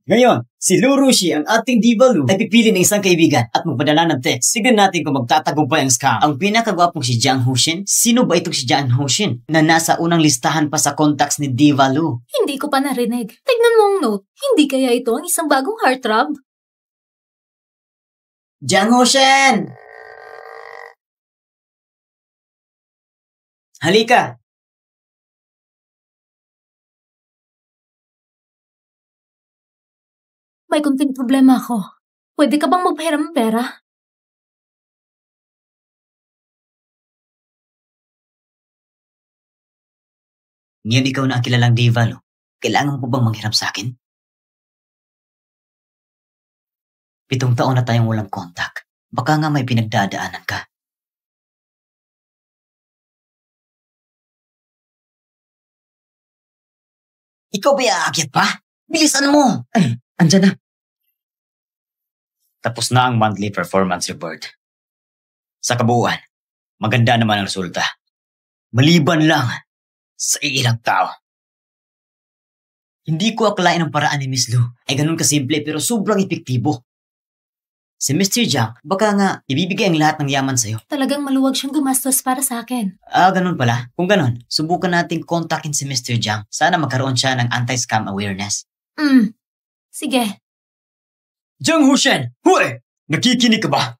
Ngayon, si Lurushi, ang ating Diva Lu, ay pipili ng isang kaibigan at magpadala ng text. Tignan natin kung magtatagumpay ang scam. Ang pinakagwapong si Jang Hoshin? Sino ba itong si Jang Hoshin na nasa unang listahan pa sa contacts ni Diva Lu? Hindi ko pa narinig. Tignan mo ang note. Hindi kaya ito ang isang bagong heartthrob? Jang Hoshin! Halika! May kunting problema ako. Pwede ka bang magpahiram ng pera? Ngayon ikaw na ang kilalang Diva Lu. Kailangan mo bang manghiram sa akin? 7 taon na tayong walang kontak. Baka nga may pinagdadaanan ka. Ikaw ba aakyat pa? Bilisan mo! Ay, andyan na. Tapos na ang monthly performance report. Sa kabuuan, maganda naman ang resulta. Maliban lang sa ilang tao. Hindi ko akalain ang paraan ni Miss Lu ay ganun kasimple pero sobrang epektibo. Si Mr. Jiang, baka nga ibibigay ang lahat ng yaman sa'yo. Talagang maluwag siyang gumastos para sa akin. Ganun pala. Kung ganun, subukan nating kontakin si Mr. Jiang. Sana magkaroon siya ng anti-scam awareness. Sige. Jiang Hoshin! Hoy! Nakikinig ka ba?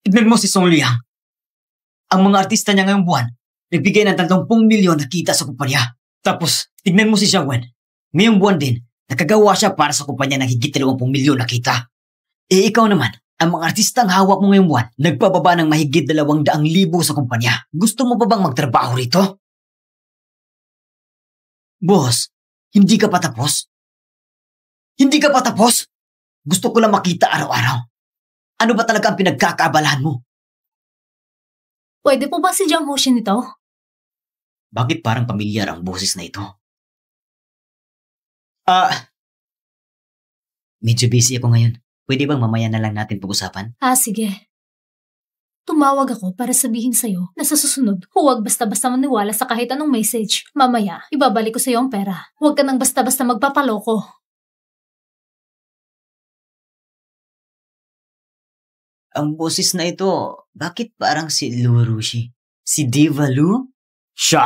Tignan mo si Song Liang. Ang mga artista niya ngayong buwan, nagbigay ng 30 milyon na kita sa kumpanya. Tapos, tignan mo si Xiao Wen. Ngayong buwan din, nakagawa siya para sa kumpanya ng higit 20 milyon na kita. Ikaw naman, ang mga artistang hawak mo ngayong buwan, nagpababa ng mahigit 200,000 sa kumpanya. Gusto mo pa bang magtrabaho rito? Boss, hindi ka pa tapos? Hindi ka pa tapos? Gusto ko lang makita araw-araw. Ano ba talaga ang pinagkakaabalahan mo? Pwede po ba si Jang Hoshin ito? Bakit parang pamilyar ang boses na ito? Medyo busy ako ngayon. Pwede bang mamaya na lang natin pag-usapan? Sige. Tumawag ako para sabihin sa'yo na sa susunod, huwag basta-basta maniwala sa kahit anong message. Mamaya, ibabalik ko sa'yo ang pera. Huwag ka nang basta-basta magpapaloko. Ang boses na ito, bakit parang si Lurushi? Si Diva Lu? Siya?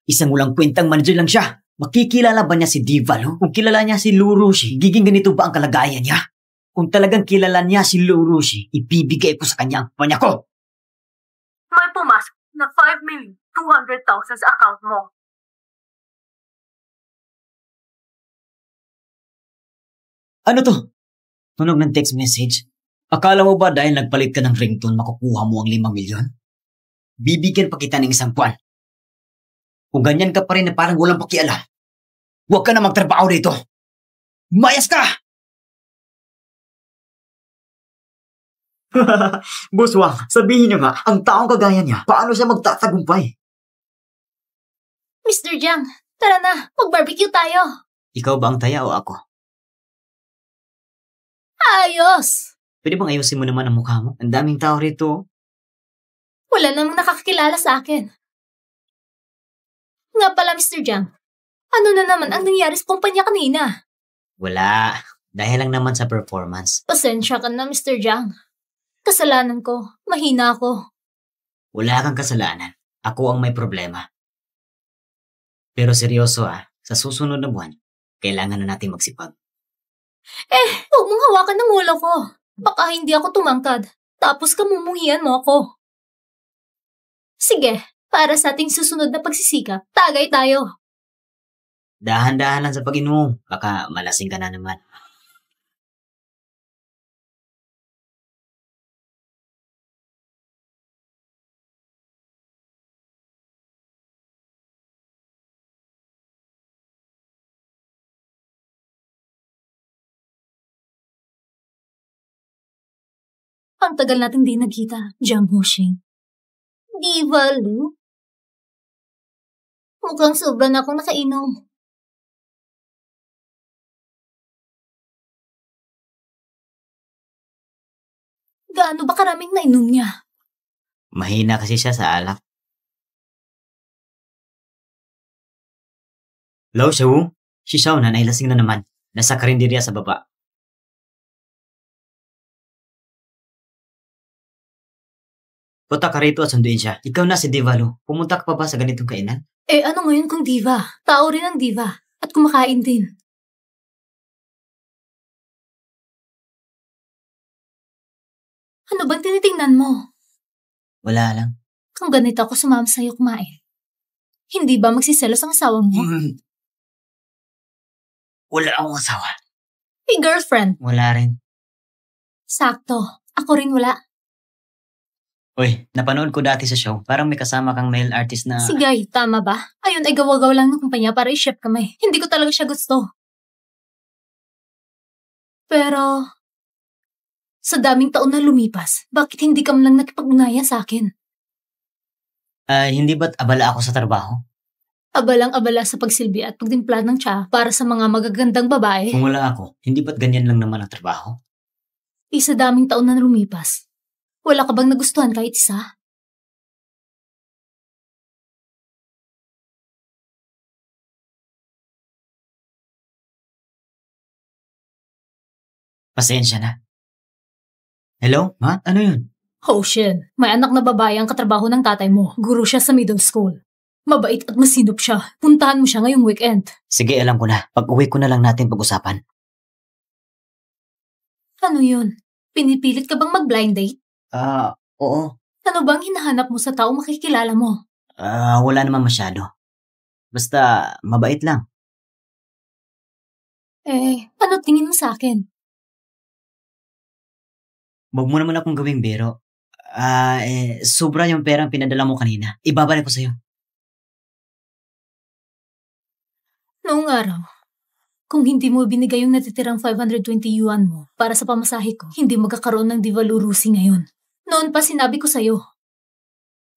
Isang walang kwentang manager lang siya. Makikilala ba niya si Diva Lu? Kung kilala niya si Lurushi, giging ganito ba ang kalagayan niya? Kung talagang kilala niya si Lurushi, ibibigay ko sa kanya ang panya ko. May pumasok na 5,200,000 sa account mo. Ano to? Tunog ng text message? Akala mo ba dahil nagpalit ka ng ringtone, makukuha mo ang 5 milyon? Bibigyan pa kita ng isang buwan. Kung ganyan ka pa rin na parang walang pakialam, huwag ka na magtrabaho dito. Mayas ka! Boss Wang, sabihin niyo nga, ang taong kagaya niya, paano siya magtatagumpay? Mr. Jiang, tara na, mag-barbecue tayo. Ikaw ba ang taya o ako? Ayos! Pwede bang ayusin mo naman ang mukha mo? Ang daming tao rito. Wala namang nakakakilala sa akin. Nga pala, Mr. Jiang, ano na naman ang nangyari sa kumpanya kanina? Wala. Dahil lang naman sa performance. Pasensya ka na, Mr. Jiang. Kasalanan ko. Mahina ako. Wala kang kasalanan. Ako ang may problema. Pero seryoso sa susunod na buwan, kailangan na natin magsipag. Huwag mong hawakan ng ulo ko. Baka hindi ako tumangkad. Tapos kamumuhian mo ako. Sige, para sa ating susunod na pagsisikap, tagay tayo. Dahan-dahan lang sa pag-inom. Baka malasing ka na naman. Ang tagal natin di nagkita, Jiang Hoshin. Diva Lu? Mukhang sobra na akong nakainom. Gaano ba karaming nainom niya? Mahina kasi siya sa alak. Hello, Xiao. Si Shaonan ay lasing na naman. Nasa karinderya sa baba. Punta ka rito at sunduin siya. Ikaw na si Divalo. Pumunta ka pa ba sa ganitong kainan? Eh ano ngayon kung diva? Tao rin ang diva. At kumakain din. Ano bang tinitingnan mo? Wala lang. Kung ganito ako sumama sa'yo kumain. Hindi ba magsiselos ang asawa mo? Wala akong asawa. May girlfriend. Wala rin. Sakto. Ako rin wala. Uy, napanood ko dati sa show. Parang may kasama kang male artist na... Sigay, tama ba? Ayun ay gawa-gawa lang ng kumpanya para i-ship kami. Hindi ko talaga siya gusto. Pero... sa daming taon na lumipas, bakit hindi ka man lang nakipag-ugnayan sa akin? Hindi ba't abala ako sa trabaho? Abalang-abala sa pagsilbi at pagtimpla ng tsa para sa mga magagandang babae. Kung wala ako, hindi ba't ganyan lang naman ang trabaho? Sa daming taon na lumipas. Wala ka bang nagustuhan kahit isa? Pasensya na. Hello? Ma? Ano yun? Hoshin, may anak na babae ang katrabaho ng tatay mo. Guro siya sa middle school. Mabait at masinop siya. Puntahan mo siya ngayong weekend. Sige, alam ko na. Pag-uwi ko na lang natin pag-usapan. Ano yun? Pinipilit ka bang mag-blind date? Oo. Ano bang hinahanap mo sa taong makikilala mo? Wala naman masyado. Basta, mabait lang. Ano tingin mo sa akin? Huwag mo naman akong gawing biro. Sobra yung perang pinadala mo kanina. Ibabalik ko sa'yo. Noong araw, kung hindi mo binigay yung natitirang 520 yuan mo para sa pamasahe ko, hindi magkakaroon ng Divalurusi ngayon. Noon pa sinabi ko sa'yo,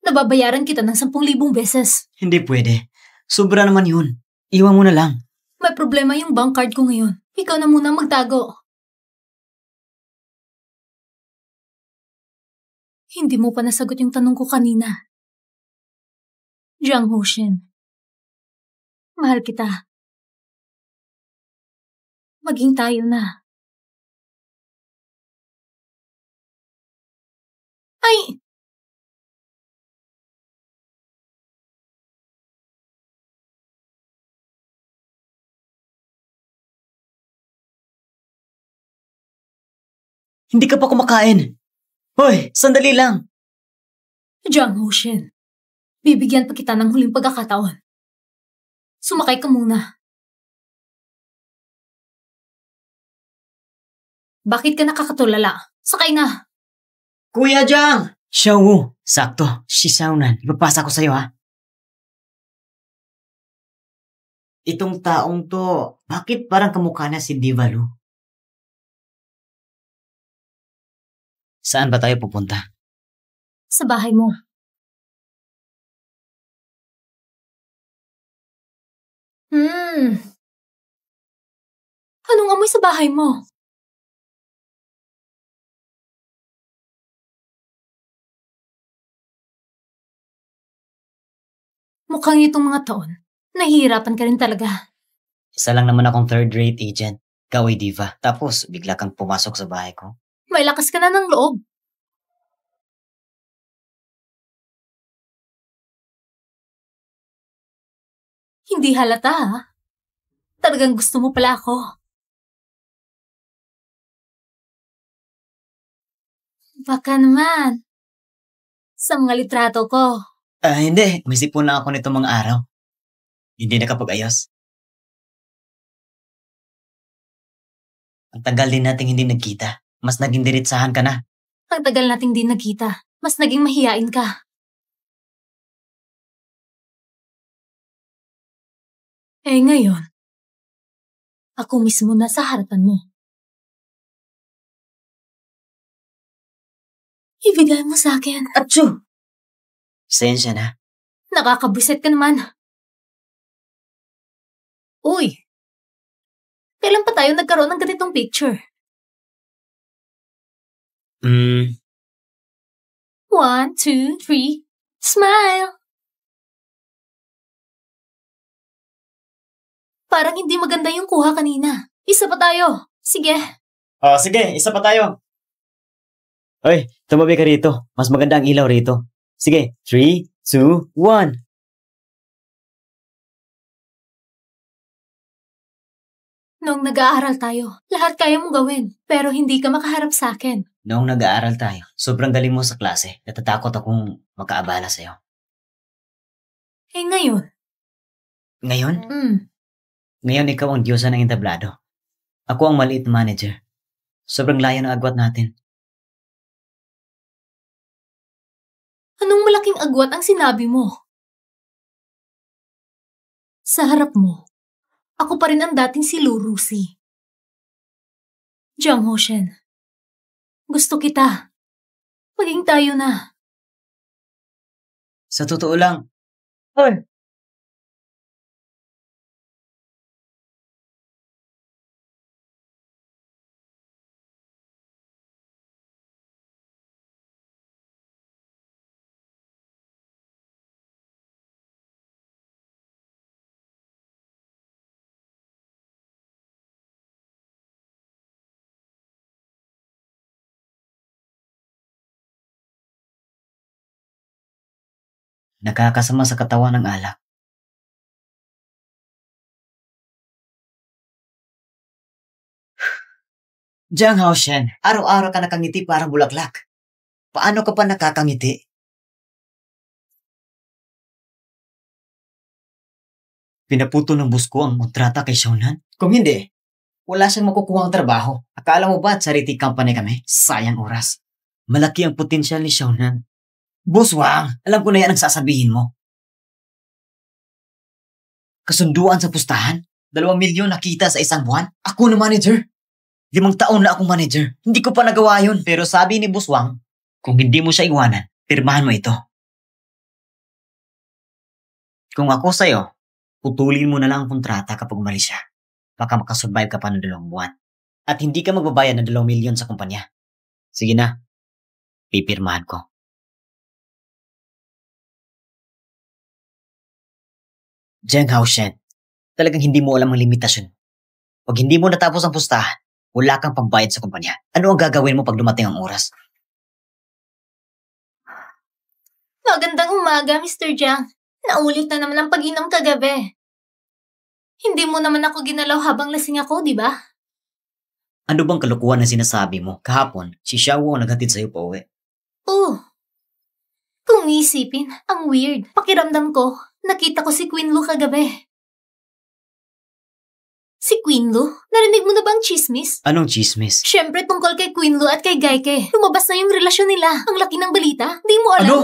nababayaran kita ng 10,000 beses. Hindi pwede. Sobra naman yun. Iwan mo na lang. May problema yung bank card ko ngayon. Ikaw na muna magtago. Hindi mo pa nasagot yung tanong ko kanina. Jiang Hoshin, mahal kita. Maging tayo na. Ay! Hindi ka pa kumakain. Hoy, sandali lang. Jiang Hoshin, bibigyan pa kita ng huling pagkakataon. Sumakay ka muna. Bakit ka nakakatulala? Sakay na. Kuya Jiang! Xiao, sakto. Si Shaonan. Ipapasa ko sa'yo, ha? Itong taong to, bakit parang kamukha na si Divalo? Saan ba tayo pupunta? Sa bahay mo. Anong amoy sa bahay mo? Mukhang itong mga taon, nahihirapan ka rin talaga. Isa lang naman akong third-rate agent. Ikaw ay diva. Tapos, bigla kang pumasok sa bahay ko. May lakas ka na ng loob. Hindi halata, ha? Talagang gusto mo pala ako. Baka naman. Sa mga litrato ko. Hindi. May sipon na ako nito mga araw. Hindi nakapag-ayos. Ang tagal din nating hindi nagkita. Mas naging diretsahan ka na. Ang tagal nating di nagkita. Mas naging mahiyain ka. Ngayon, ako mismo na sa harapan mo. Ibigay mo sa akin. Achoo! Sensya na. Nakakabwisit ka naman. Uy! Kailan pa tayo nagkaroon ng ganitong picture? 1, 2, 3, smile! Parang hindi maganda yung kuha kanina. Isa pa tayo. Sige. Sige, isa pa tayo. Hoy, tumabi ka rito. Mas maganda ang ilaw rito. Sige, 3, 2, 1. Noong nag-aaral tayo, lahat kaya mong gawin, pero hindi ka makaharap sa akin. Noong nag-aaral tayo, sobrang galing mo sa klase. Natatakot akong makaabala sa'yo. Eh ngayon? Ngayon? Ngayon ikaw ang diyosa ng entablado. Ako ang maliit na manager. Sobrang layo ng agwat natin. Anong malaking agwat ang sinabi mo? Sa harap mo, ako pa rin ang dating si Lurusi. Jiang Hoshen, gusto kita. Maging tayo na. Sa totoo lang. Hoy! Nakakasama sa katawan ng alak. Jiang Haoshen, araw-araw ka nakangiti parang bulaklak. Paano ka pa nakakangiti? Pinaputo ng bus ko ang kontrata kay Xiaonan? Kung hindi, wala siyang makukuha ang trabaho. Akala mo ba charity company kami? Sayang oras. Malaki ang potensyal ni Xiaonan. Boss Wang, alam ko na yan ang sasabihin mo. Kasunduan sa pustahan? 2 milyon nakita sa isang buwan? Ako na manager? 5 taon na akong manager. Hindi ko pa nagawa yun. Pero sabi ni Boss Wang, kung hindi mo siya iwanan, pirmahan mo ito. Kung ako sa'yo, putulin mo na lang ang kontrata kapag umalis siya. Baka makasurvive ka pa ng 2 buwan. At hindi ka magbabayad ng 2 milyon sa kumpanya. Sige na, pipirmahan ko. Jiang Haoshen, talagang hindi mo alam ang limitasyon. Pag hindi mo natapos ang pustahan, wala kang pagbayad sa kumpanya. Ano ang gagawin mo pag dumating ang oras? Magandang umaga, Mr. Jiang. Naulit na naman ang pag-inom kagabi. Hindi mo naman ako ginalaw habang lasing ako, di ba? Ano bang kalukuhan na sinasabi mo? Kahapon, si Xiao ang naghatid sa'yo pa uwi. Kung isipin, ang weird. Pakiramdam ko, nakita ko si Queen Lu kagabi. Si Queen Lu? Narinig mo na bang chismis? Anong chismis? Siyempre tungkol kay Queen Lu at kay Gaike. Lumabas na yung relasyon nila. Ang laki ng balita. Di mo alam. Ano?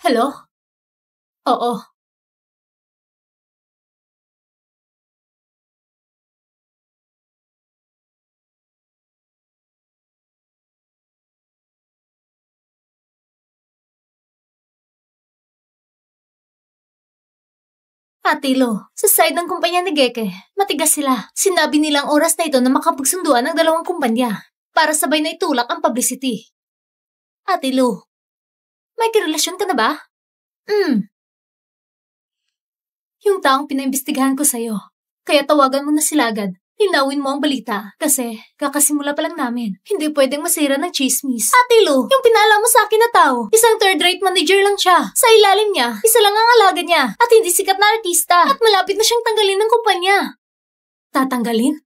Hello? Oo. Ate Lo, sa side ng kumpanya ni Geke, matigas sila. Sinabi nilang oras na ito na makapagsunduan ng 2 kumpanya para sabay na itulak ang publicity. Ate Lo, may karelasyon ka na ba? Yung taong pinaimbestigahan ko sa'yo. Kaya tawagan mo na sila agad. Linawin mo ang balita kasi kakasimula pa lang namin. Hindi pwedeng masira ng chismis. Ate Lu, yung pinaalam mo sa akin na tao, isang third-rate manager lang siya. Sa ilalim niya, isa lang ang alaga niya at hindi sikat na artista at malapit na siyang tanggalin ng kumpanya. Tatanggalin?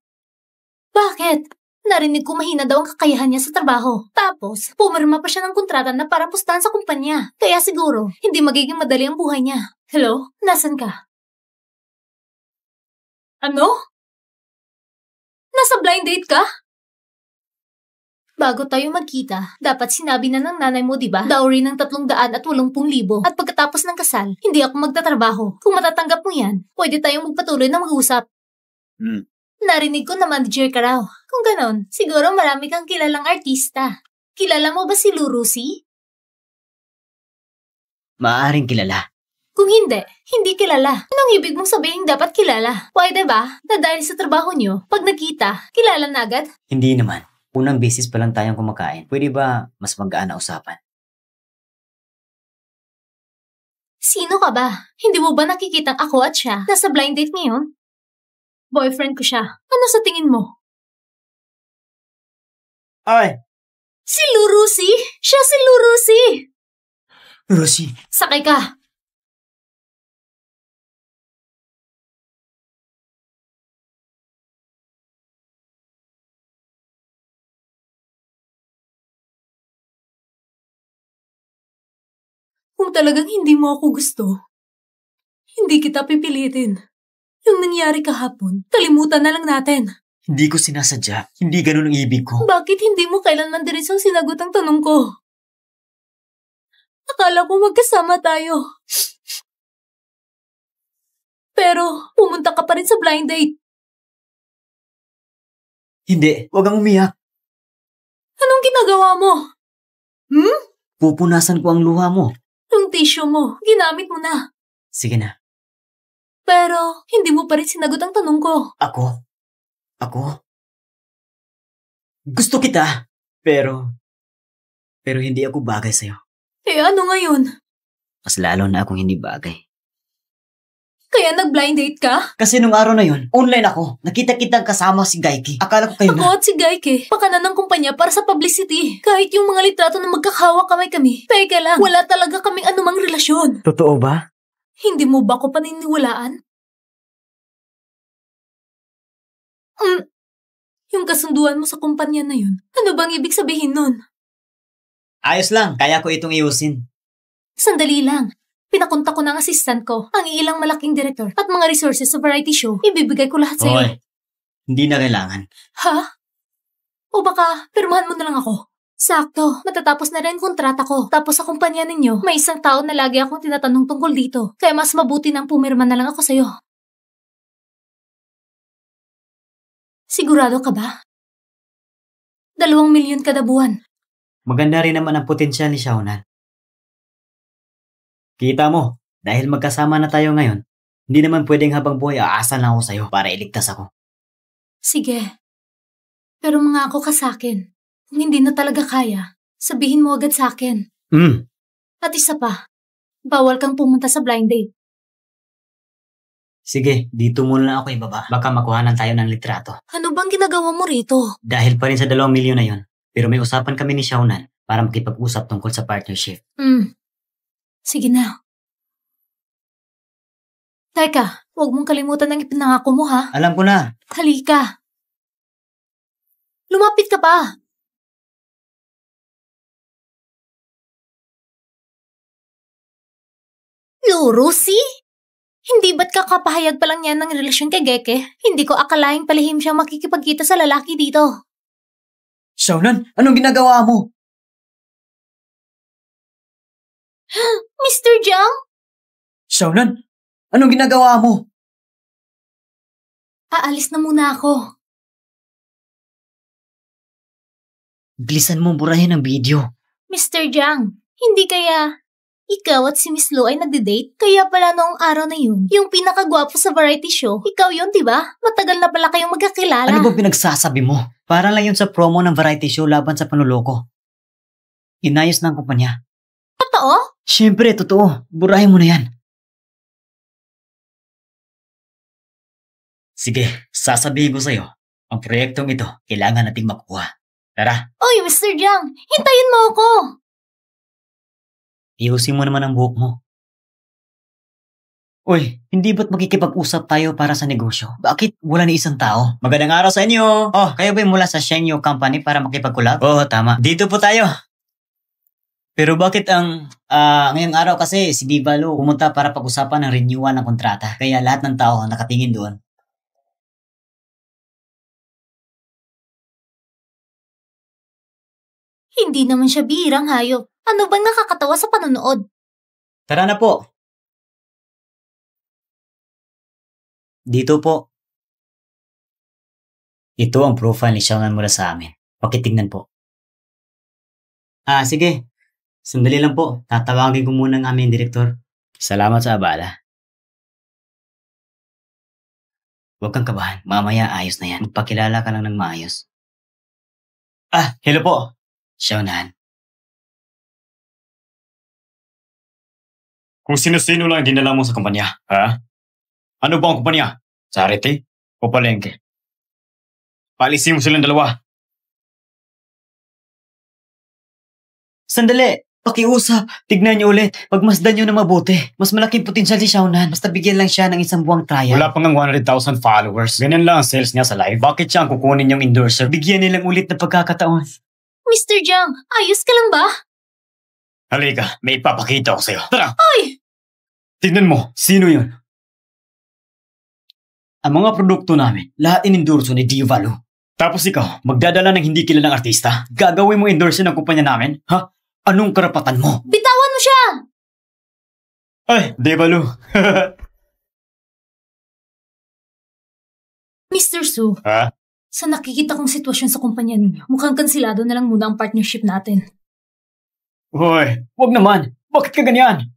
Bakit? Narinig ko mahina daw ang kakayahan niya sa trabaho. Tapos, pumirma pa siya ng kontrata na para pustahan sa kumpanya. Kaya siguro, hindi magiging madali ang buhay niya. Hello? Nasaan ka? Ano? Nasa blind date ka? Bago tayo magkita, dapat sinabi na ng nanay mo, diba? Dowry ng 380,000 at pagkatapos ng kasal, hindi ako magtatrabaho. Kung matatanggap mo yan, pwede tayong magpatuloy na mag-usap. Narinig ko na manager ka raw. Kung ganon, siguro marami kang kilalang artista. Kilala mo ba si Lurusi? Maaaring kilala. Kung hindi, hindi kilala. Anong ibig mong sabihin dapat kilala? Pwede ba na dahil sa trabaho nyo, pag nakita, kilala na agad? Hindi naman. Unang beses pa lang tayong kumakain. Pwede ba mas magaan na usapan? Sino ka ba? Hindi mo ba nakikitang ako at siya nasa blind date ngayon? Boyfriend ko siya. Ano sa tingin mo? Ay, Si Lurusi? Siya si Lurusi! Rosie. Sakay ka. Kung talagang hindi mo ako gusto, hindi kita pipilitin. Yung nangyari kahapon, kalimutan na lang natin. Hindi ko sinasadya. Hindi ganun ang ibig ko. Bakit hindi mo kailanman diretsong sinagot ang tanong ko? Akala ko magkasama tayo. Pero, pumunta ka pa rin sa blind date. Hindi, huwag kang umiyak. Anong ginagawa mo? Pupunasan ko ang luha mo. Yung tissue mo, ginamit mo na. Sige na. Pero, hindi mo pa rin sinagot ang tanong ko. Ako? Gusto kita. Pero hindi ako bagay sa'yo. Eh ano ngayon? Mas lalo na akong hindi bagay. Kaya nag-blind date ka? Kasi nung araw na yun, online ako. Nakita kitang kasama si Gaiki. Akala ko kayo Ako na. at si Gaike, pakanan ng kumpanya para sa publicity. Kahit yung mga litrato na magkakahawak kami. Teka lang, wala talaga kaming anumang relasyon. Totoo ba? Hindi mo ba ko paniniwalaan? Yung kasunduan mo sa kumpanya na yun, ano bang ibig sabihin nun? Ayos lang. Kaya ko itong iusin. Sandali lang. Pinakunta ko ng assistant ko, ang ilang malaking director at mga resources sa variety show. Ibibigay ko lahat sa'yo. Hoy, hindi na kailangan. Ha? O baka, pirmahan mo na lang ako. Sakto, matatapos na rin kontrata ko. Tapos sa kumpanya ninyo, may isang tao na lagi akong tinatanong tungkol dito. Kaya mas mabuti nang pumirma na lang ako sa'yo. Sigurado ka ba? 2 milyon kada buwan. Maganda rin naman ang potensyal ni Xiaonan. Kita mo, dahil magkasama na tayo ngayon, hindi naman pwedeng habang buhay aasa lang ako sa'yo para iligtas ako. Sige. Pero mangako ka sa'kin. Kung hindi na talaga kaya, sabihin mo agad sa'kin. At isa pa, bawal kang pumunta sa blind date. Sige, dito muna lang ako ibaba. Baka makuhanan tayo ng litrato. Ano bang ginagawa mo rito? Dahil pa rin sa 2 milyon na yon, pero may usapan kami ni Xiaonan para makipag-usap tungkol sa partnership. Sige na. Teka, huwag mong kalimutan ang ipinangako mo ha. Alam ko na. Halika. Lumapit ka pa. Lurusi? Hindi ba't kakapahayag pa lang yan ng relasyon kay Geke? Hindi ko akalaing palihim siyang makikipagkita sa lalaki dito. Xiaonan, anong ginagawa mo? Mr. Jiang? Xiaonan, anong ginagawa mo? Aalis na muna ako. Bilisan mo burahin ang video. Mr. Jiang, hindi kaya ikaw at si Miss Lu ay nagde-date? Kaya pala noong araw na yun, yung pinakagwapo sa variety show, ikaw yun, di ba? Matagal na pala kayong magkakilala. Ano ba pinagsasabi mo? Para lang yun sa promo ng variety show laban sa panuloko. Inayos ng kumpanya. Totoo? Siyempre, totoo. Burahin mo na yan. Sige, sasabihin ko sa'yo. Ang proyektong ito, kailangan nating makuha. Tara, Oy, Mr. Jiang, hintayin mo ako! iusin mo naman ang buhok mo. Uy, hindi ba't makikipag-usap tayo para sa negosyo? Bakit wala ni isang tao? Magandang araw sa inyo! Oh, kayo ba'y mula sa Shenyo Company para makipag-collab? Oo, tama. Dito po tayo. Pero bakit ngayong araw kasi si Diva Lu pumunta para pag-usapan ng renewal ng kontrata. Kaya lahat ng tao nakatingin doon. Hindi naman siya bihirang hayop. Ano bang nakakatawa sa panonood? Tara na po. Dito po. Ito ang profile ni Xiaonan mula sa amin. Pakitignan po. Sige. Sandali lang po. Tatawagin ko muna ang aming direktor. Salamat sa abala. Huwag kang kabahan. Mamaya ayos na yan. Magpakilala ka lang ng maayos. Hello po. Xiaonan. kung sino-sino lang dinala mo sa kumpanya, ha? Ano ba ang kumpanya? Charity o palengke? Paalisin mo silang dalawa. Sandali! Pakiusap! Tignan niyo ulit. Pagmasdan niyo na mabuti. Mas malaking potensyal si Xiaonan. Basta bigyan lang siya ng isang buwang trial. Wala pang 100,000 followers. Ganyan lang ang sales niya sa live. Bakit siya ang kukunin niyong endorser? Bigyan nilang ulit na pagkakataon. Mr. Jiang, ayos ka lang ba? Halika, may ipapakita ko sa'yo. Tara! Ay! Tignan mo, sino yun? Ang mga produkto namin, lahat in-endorso ni Divalu. Tapos ikaw, magdadala ng hindi kilalang artista? Gagawin mo endorser ng kumpanya namin? Ha? Anong karapatan mo? Bitawan mo siya! Ay, Divalu. Mr. Su, Ha? sa nakikita kong sitwasyon sa kumpanya ninyo, mukhang kansilado na lang muna ang partnership natin. Hoy, wag naman. Bakit ka ganyan?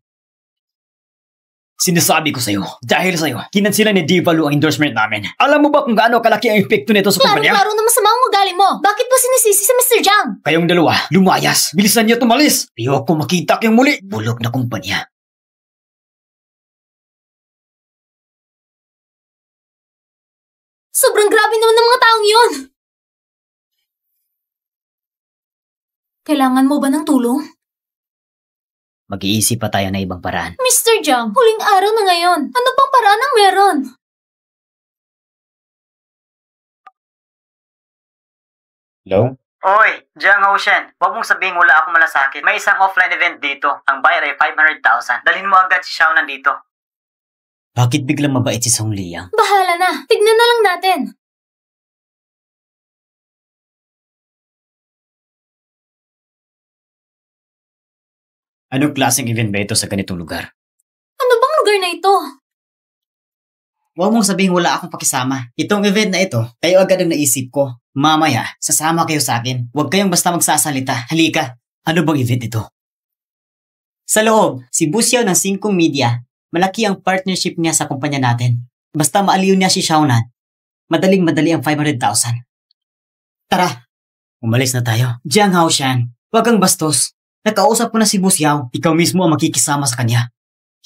Sinasabi ko sa'yo, dahil sa'yo, kinansila ni Divalu ang endorsement namin. Alam mo ba kung gaano kalaki ang epekto nito sa kumpanya? Klaro na masama ang ugali mo. Bakit ba sinisisi si Mr. Jiang? Kayong dalawa, lumayas. Bilisan niyo tumalis. Ayoko makita kayong muli. Bulok na kumpanya. Sobrang grabe naman ng mga taong yun. Kailangan mo ba ng tulong? Mag-iisip pa tayo na ibang paraan. Mr. Jiang, huling araw na ngayon. Ano pang paraan ang meron? Hello? Oy, Jiang Ocean. Huwag mong sabihin wala akong malasakit. May isang offline event dito. Ang bayar ay 500,000. Dalhin mo agad si Xiaonan dito. Bakit biglang mabait si Song Liang? Bahala na. Tignan na lang natin. Anong klaseng event ba ito sa ganitong lugar? Ano bang lugar na ito? Huwag mong sabihin wala akong pakisama. Itong event na ito, kayo agad ang naisip ko. Mamaya, sasama kayo sa akin. Huwag kayong basta magsasalita. Halika, ano bang event ito? Sa loob, si Busyaw ng 5 Media, malaki ang partnership niya sa kumpanya natin. Basta maaliw niya si Xiaonan, madaling-madali ang 500,000. Tara, umalis na tayo. Jiang Haoshan, huwag kang bastos. Nakausap ko na si Busyaw. Ikaw mismo ang makikisama sa kanya.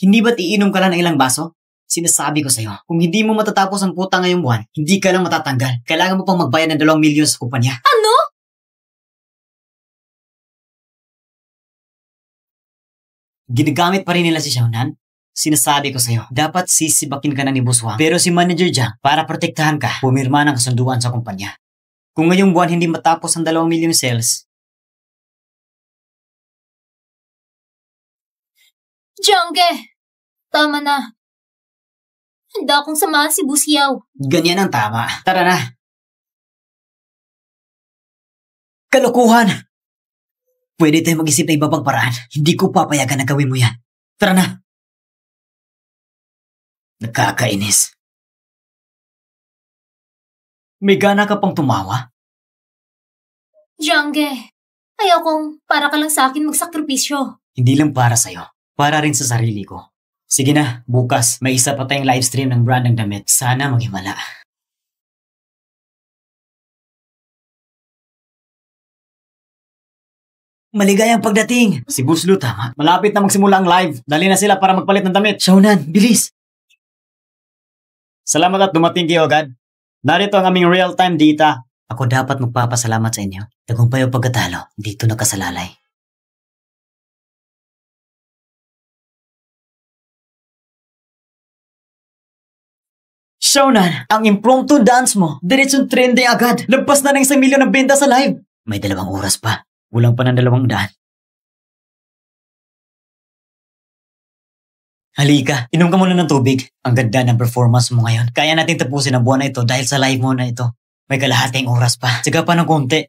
Hindi ba't iinom ka lang ng ilang baso? Sinasabi ko sa'yo, kung hindi mo matatapos ang puta ngayong buwan, hindi ka lang matatanggal. Kailangan mo pang magbayad ng 2 milyon sa kumpanya. Ano? Ginagamit pa rin nila si Xiaonan? Sinasabi ko sa'yo, dapat sisibakin ka na ni Boss Wang. Pero si Manager Jiang, para protektahan ka, pumirma ng kasunduan sa kumpanya. Kung ngayong buwan hindi matapos ang 2 milyon sales, Jiangge, tama na. Handa akong samahan si Busyaw. ganyan ang tama. Tara na. Kalokohan! Pwede tayo mag-isip na iba pang paraan. Hindi ko papayagan na gawin mo yan. Tara na. Nakakainis. May gana ka pang tumawa? Jiangge, ayaw kong para ka lang sa akin magsakripisyo. Hindi lang para sa'yo. Para rin sa sarili ko. Sige na, bukas, may isa pa tayong livestream ng brand ng damit. Sana maghimala. Maligayang pagdating! Si Buslu tama. Malapit na magsimula ang live. Dali na sila para magpalit ng damit. Xiaonan, bilis! Salamat at dumating kayo agad. Narito ang aming real-time data. Ako dapat magpapasalamat sa inyo. Tagumpay o pagkatalo, dito nakasalalay. Xiaonan, ang impromptu dance mo, diretsong trending agad. Lagpas na ng 1 milyon ng benta sa live. May 2 oras pa. Kulang pa ng 200. Halika, inom ka muna ng tubig. Ang ganda ng performance mo ngayon. Kaya nating tapusin ang buwan na ito dahil sa live mo na ito. May kalahating oras pa. Tsaga pa ng konti.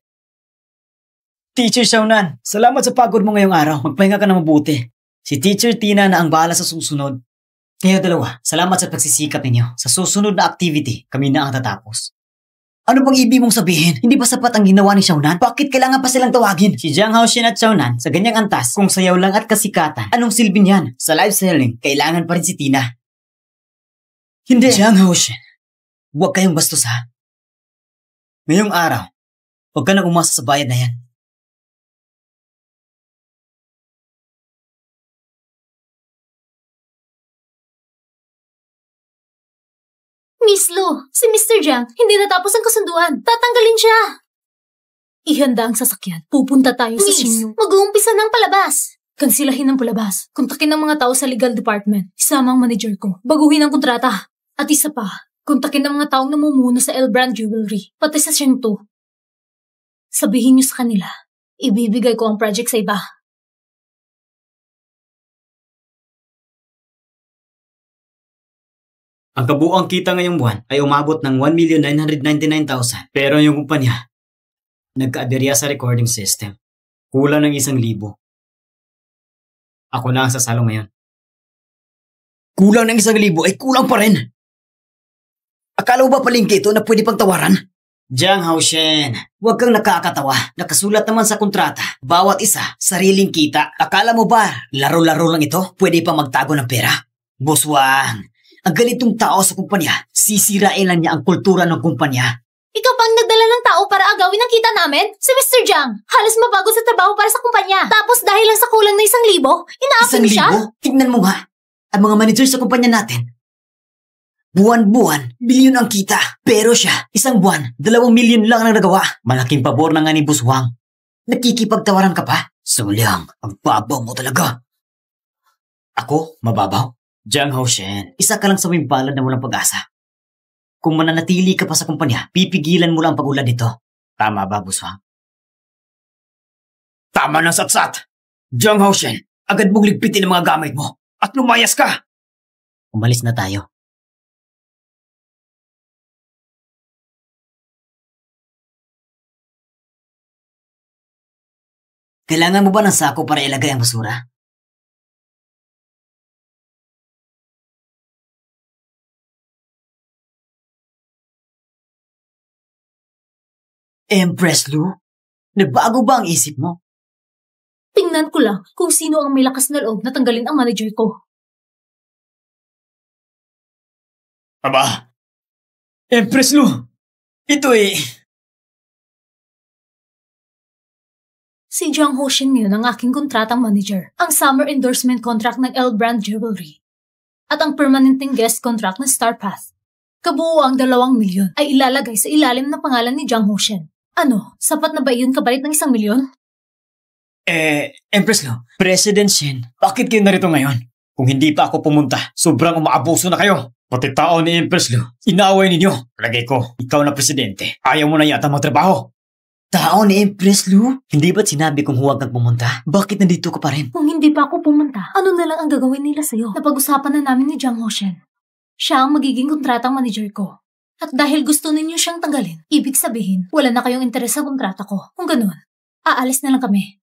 Teacher Xiaonan, salamat sa pagod mo ngayong araw. Magpahinga ka na mabuti. Si Teacher Tina na ang bahala sa susunod. Kayo dalawa, salamat sa pagsisikap ninyo. Sa susunod na activity, kami na ang tatapos. Ano bang ibig mong sabihin? Hindi ba sapat ang ginawa ni Xiaonan? Bakit kailangan pa silang tawagin? Si Jiang Haoshin at Xiaonan, sa ganyang antas, kung sayaw lang at kasikatan, anong silbi niyan? Sa live selling, kailangan pa rin si Tina. Hindi. Jiang Haoshin, huwag kayong bastos ha. Ngayong araw, huwag ka nang umasa sa bayad na yan. Miss Lu, si Mr. Jiang, hindi natapos ang kasunduan. Tatanggalin siya. Ihanda ang sasakyan. Pupunta tayo sa Xinyu. Mag-uumpisa ng palabas. Kansilahin ang palabas. Kontakin ang mga tao sa legal department. Isama ang manager ko. Baguhin ang kontrata. At isa pa, kontakin ang mga taong namumuno sa L Brand Jewelry, pati sa Shengtu. Sabihin niyo sa kanila, ibibigay ko ang project sa iba. Ang kabuuang kita ngayong buwan ay umabot ng 1,999,000. Pero yung kumpanya, nagkaaberya sa recording system. Kulang ng 1,000. Ako na ang sasalo ngayon. Kulang ng 1,000 ay kulang pa rin. Akala mo ba palengke ito na pwede pang tawaran? Jiang Haoshen, huwag kang nakakatawa. Nakasulat naman sa kontrata, bawat isa, sariling kita. Akala mo ba, laro-laro lang ito? Pwede pa magtago ng pera? Boss Wang, ang ganitong tao sa kumpanya, sisirain lang niya ang kultura ng kumpanya. Ikaw pang nagdala ng tao para agawin ang kita namin? Si Mr. Jiang, halos mapagod sa trabaho para sa kumpanya. Tapos dahil lang sa kulang na 1,000, inaapin mo siya? 1,000? Tignan mo nga, ang mga manager sa kumpanya natin, buwan-buwan, bilyon ang kita. Pero siya, isang buwan, 2,000,000 lang ang nagawa. Malaking pabor na nga ni Boss Wang. Nakikipagtawaran ka pa? Sulyang, ang babaw mo talaga. Ako, mababaw? Jiang Haoshen, isa ka lang sa may balad na walang pag-asa. Kung mananatili ka pa sa kumpanya, pipigilan mo lang ang pag-ulad nito. Tama ba, Boss Wang? Tama ng satsat! Jiang Haoshen, agad mong ligpitin ang mga gamit mo at lumayas ka! Umalis na tayo. Kailangan mo ba ng sako para ilagay ang basura? Empress Lu, nagbago ba ang isip mo? Tingnan ko lang kung sino ang may lakas na loob na tanggalin ang manager ko. Aba, Empress Lu, ito Si Jiang Haoshen yun ang aking kontratang manager, ang summer endorsement contract ng L Brand Jewelry, at ang permanenteng guest contract ng Star Path. Kabuuang 2,000,000 ay ilalagay sa ilalim ng pangalan ni Jiang Haoshen. Ano, sapat na ba iyon kapalit ng 1,000,000? Empress Lu, President Shen, bakit kayo narito ngayon? Kung hindi pa ako pumunta, sobrang umaabuso na kayo. Pati tao ni Empress Lu, inaaway ninyo. Palagay ko, ikaw na presidente. Ayaw mo na yata magtrabaho. Tao ni Empress Lu? Hindi ba't sinabi kong huwag kang pumunta? Bakit nandito ka pa rin? Kung hindi pa ako pumunta, ano na lang ang gagawin nila sa'yo? Napag-usapan na namin ni Jiang Haoshen. Siya ang magiging kontratang manager ko. At dahil gusto ninyo siyang tanggalin, ibig sabihin, wala na kayong interes sa kontrata ko. Kung ganun, aalis na lang kami.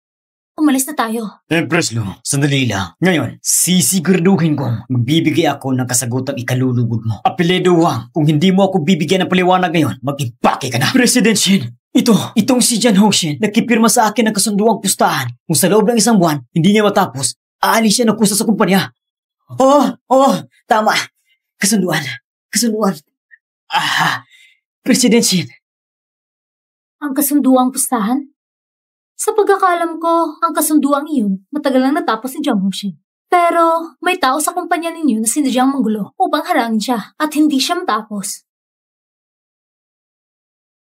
Umalis na tayo. Empress Lu, sandali lang. Ngayon, sisiguraduhin kong magbibigay ako ng kasagutang ikalulugod mo. Apelyido Wang, kung hindi mo ako bibigyan ng paliwanag ngayon, mag-impake ka na. President Shen, itong si Jiang Haoshen, nagkipirma sa akin ng kasunduang pustahan. Kung sa loob ng 1 buwan, hindi niya matapos, aalis siya ng kusa sa kumpanya. Tama. Kasunduan. President Shen. Ang kasunduang pustahan? Sa pagkakalam ko, ang kasunduang iyon, matagal lang natapos ni Jiang Haoshen. Pero may tao sa kumpanya ninyo na sinadyang manggulo upang harangin siya at hindi siya matapos.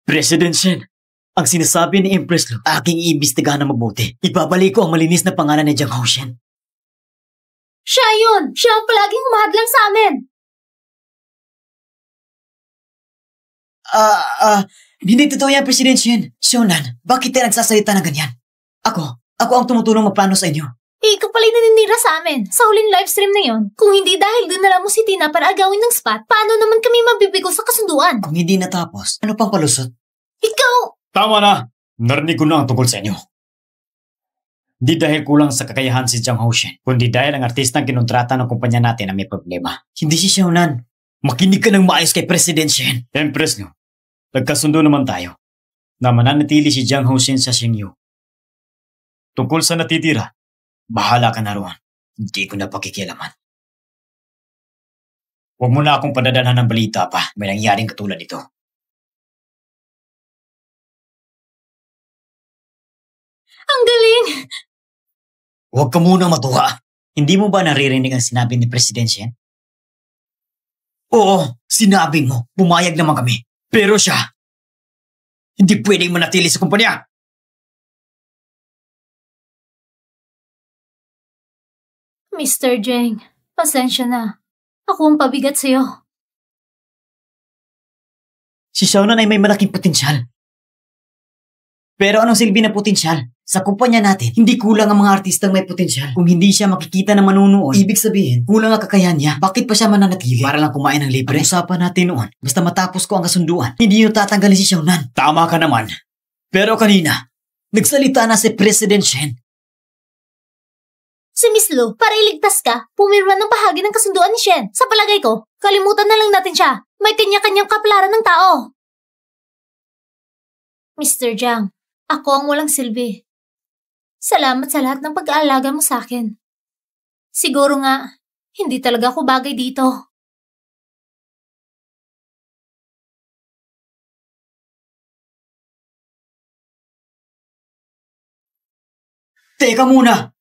President Shen, ang sinasabi ni Empress Lu, aking iimbestigahan na mabuti. Ibabalik ko ang malinis na pangalan ni Jiang Haoshen. Siya yun! Siya ang palaging humahadlang sa amin! Hindi totoo yan, President Shen. Sionan, bakit tayo nagsasalita na ganyan? Ako ang tumutulong magplano sa inyo. Ikaw pala'y naninira sa amin sa huling livestream na yon. Kung hindi dahil dinala mo si Tina para agawin ng spot, paano naman kami mabibigo sa kasunduan? Kung hindi natapos, ano pang palusot? Ikaw! Tama na! Narinig ko na ang tungkol sa inyo. Di dahil kulang sa kakayahan si Jiang Haoshen, kundi dahil ang artistang kinontrata ng kumpanya natin ang may problema. Hindi si Xiaonan. Makinig ka ng maayos kay President Shen. Empress Lu, nagkasundo naman tayo na mananatili si Jiang Haoshen sa Xingyu. Tungkol sa natitira, bahala ka na roon. Hindi ko na pakikialaman. Huwag mo na akong padadalhan ng balita pa. May nangyaring katulad ito. Ang galing! Huwag ka munang matuwa. Hindi mo ba naririnig ang sinabi ni President Shen? Oo, sinabi mo, pumayag naman kami. Pero siya, hindi pwedeng manatili sa kumpanya. Mr. Jeng, pasensya na. Ako ang pabigat sa'yo. Si Xiaonan ay may malaking potensyal. Pero anong silbi na potensyal? Sa kumpanya natin, hindi kulang ang mga artistang may potensyal. Kung hindi siya makikita na manunood, ibig sabihin, kulang ang kakayahan niya. Bakit pa siya mananatili? Para lang kumain ng libre? Ang usapan natin noon, basta matapos ko ang kasunduan, hindi nyo tatanggalin si Xiaonan. Tama ka naman. Pero kanina, nagsalita na si President Shen. Si Miss Lu, para iligtas ka, pumirma ng bahagi ng kasunduan ni Shen. Sa palagay ko, kalimutan na lang natin siya. May kanya-kanyang kaplaran ng tao. Mr. Jiang, ako ang walang silbi. Salamat sa lahat ng pag-aalaga mo sa akin. Siguro nga, hindi talaga ako bagay dito. Teka muna!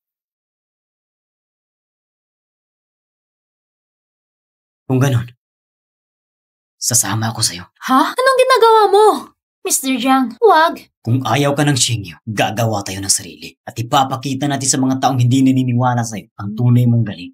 Kung ganon, sasama ako sa'yo. Ha? Anong ginagawa mo? Mr. Jiang, huwag. Kung ayaw ka ng Shingyu, gagawa tayo ng sarili. At ipapakita natin sa mga taong hindi naniniwala sa'yo ang tunay mong galing.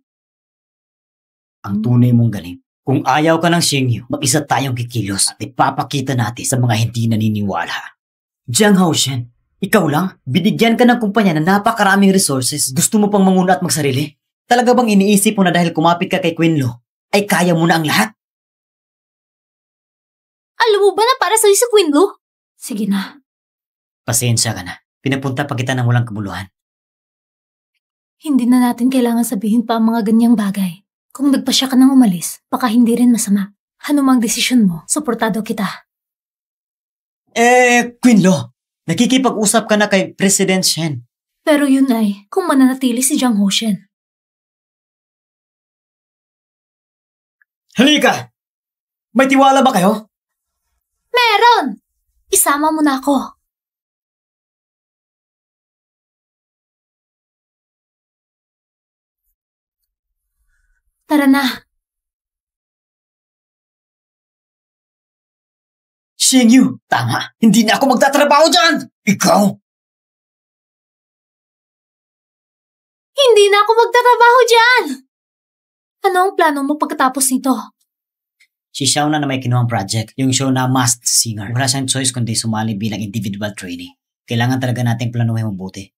Ang tunay mong galing. Kung ayaw ka ng Shingyu, mag-isa tayong kikilos at ipapakita natin sa mga hindi naniniwala. Jiang Haoshen, ikaw lang? Binigyan ka ng kumpanya na napakaraming resources. Gusto mo pang manguna at magsarili? Talaga bang iniisip mo na dahil kumapit ka kay Queen Lo, ay kaya mo na ang lahat? Alam mo ba na para sa'yo si Queen Lu? Sige na. Pasensya ka na. Pinapunta pa kita ng walang kabuluhan. Hindi na natin kailangan sabihin pa ang mga ganyang bagay. Kung nagpasya ka nang umalis, baka hindi rin masama. Anumang desisyon mo, suportado kita. Queen Lo, nakikipag-usap ka na kay President Shen. Pero yun ay, kung mananatili si Jiang Haoshen. Halika! May tiwala ba kayo? Meron! Isama mo na ako. Tara na. Shingyu, tama. Hindi na ako magtatrabaho dyan! Ikaw? Hindi na ako magtatrabaho dyan! Ano ang plano mo pagkatapos nito? Si Xiao na may kinuhang project, yung show na Masked Singer. Wala siyang choice kundi sumali bilang individual trainee. Kailangan talaga nating planuhin mabuti.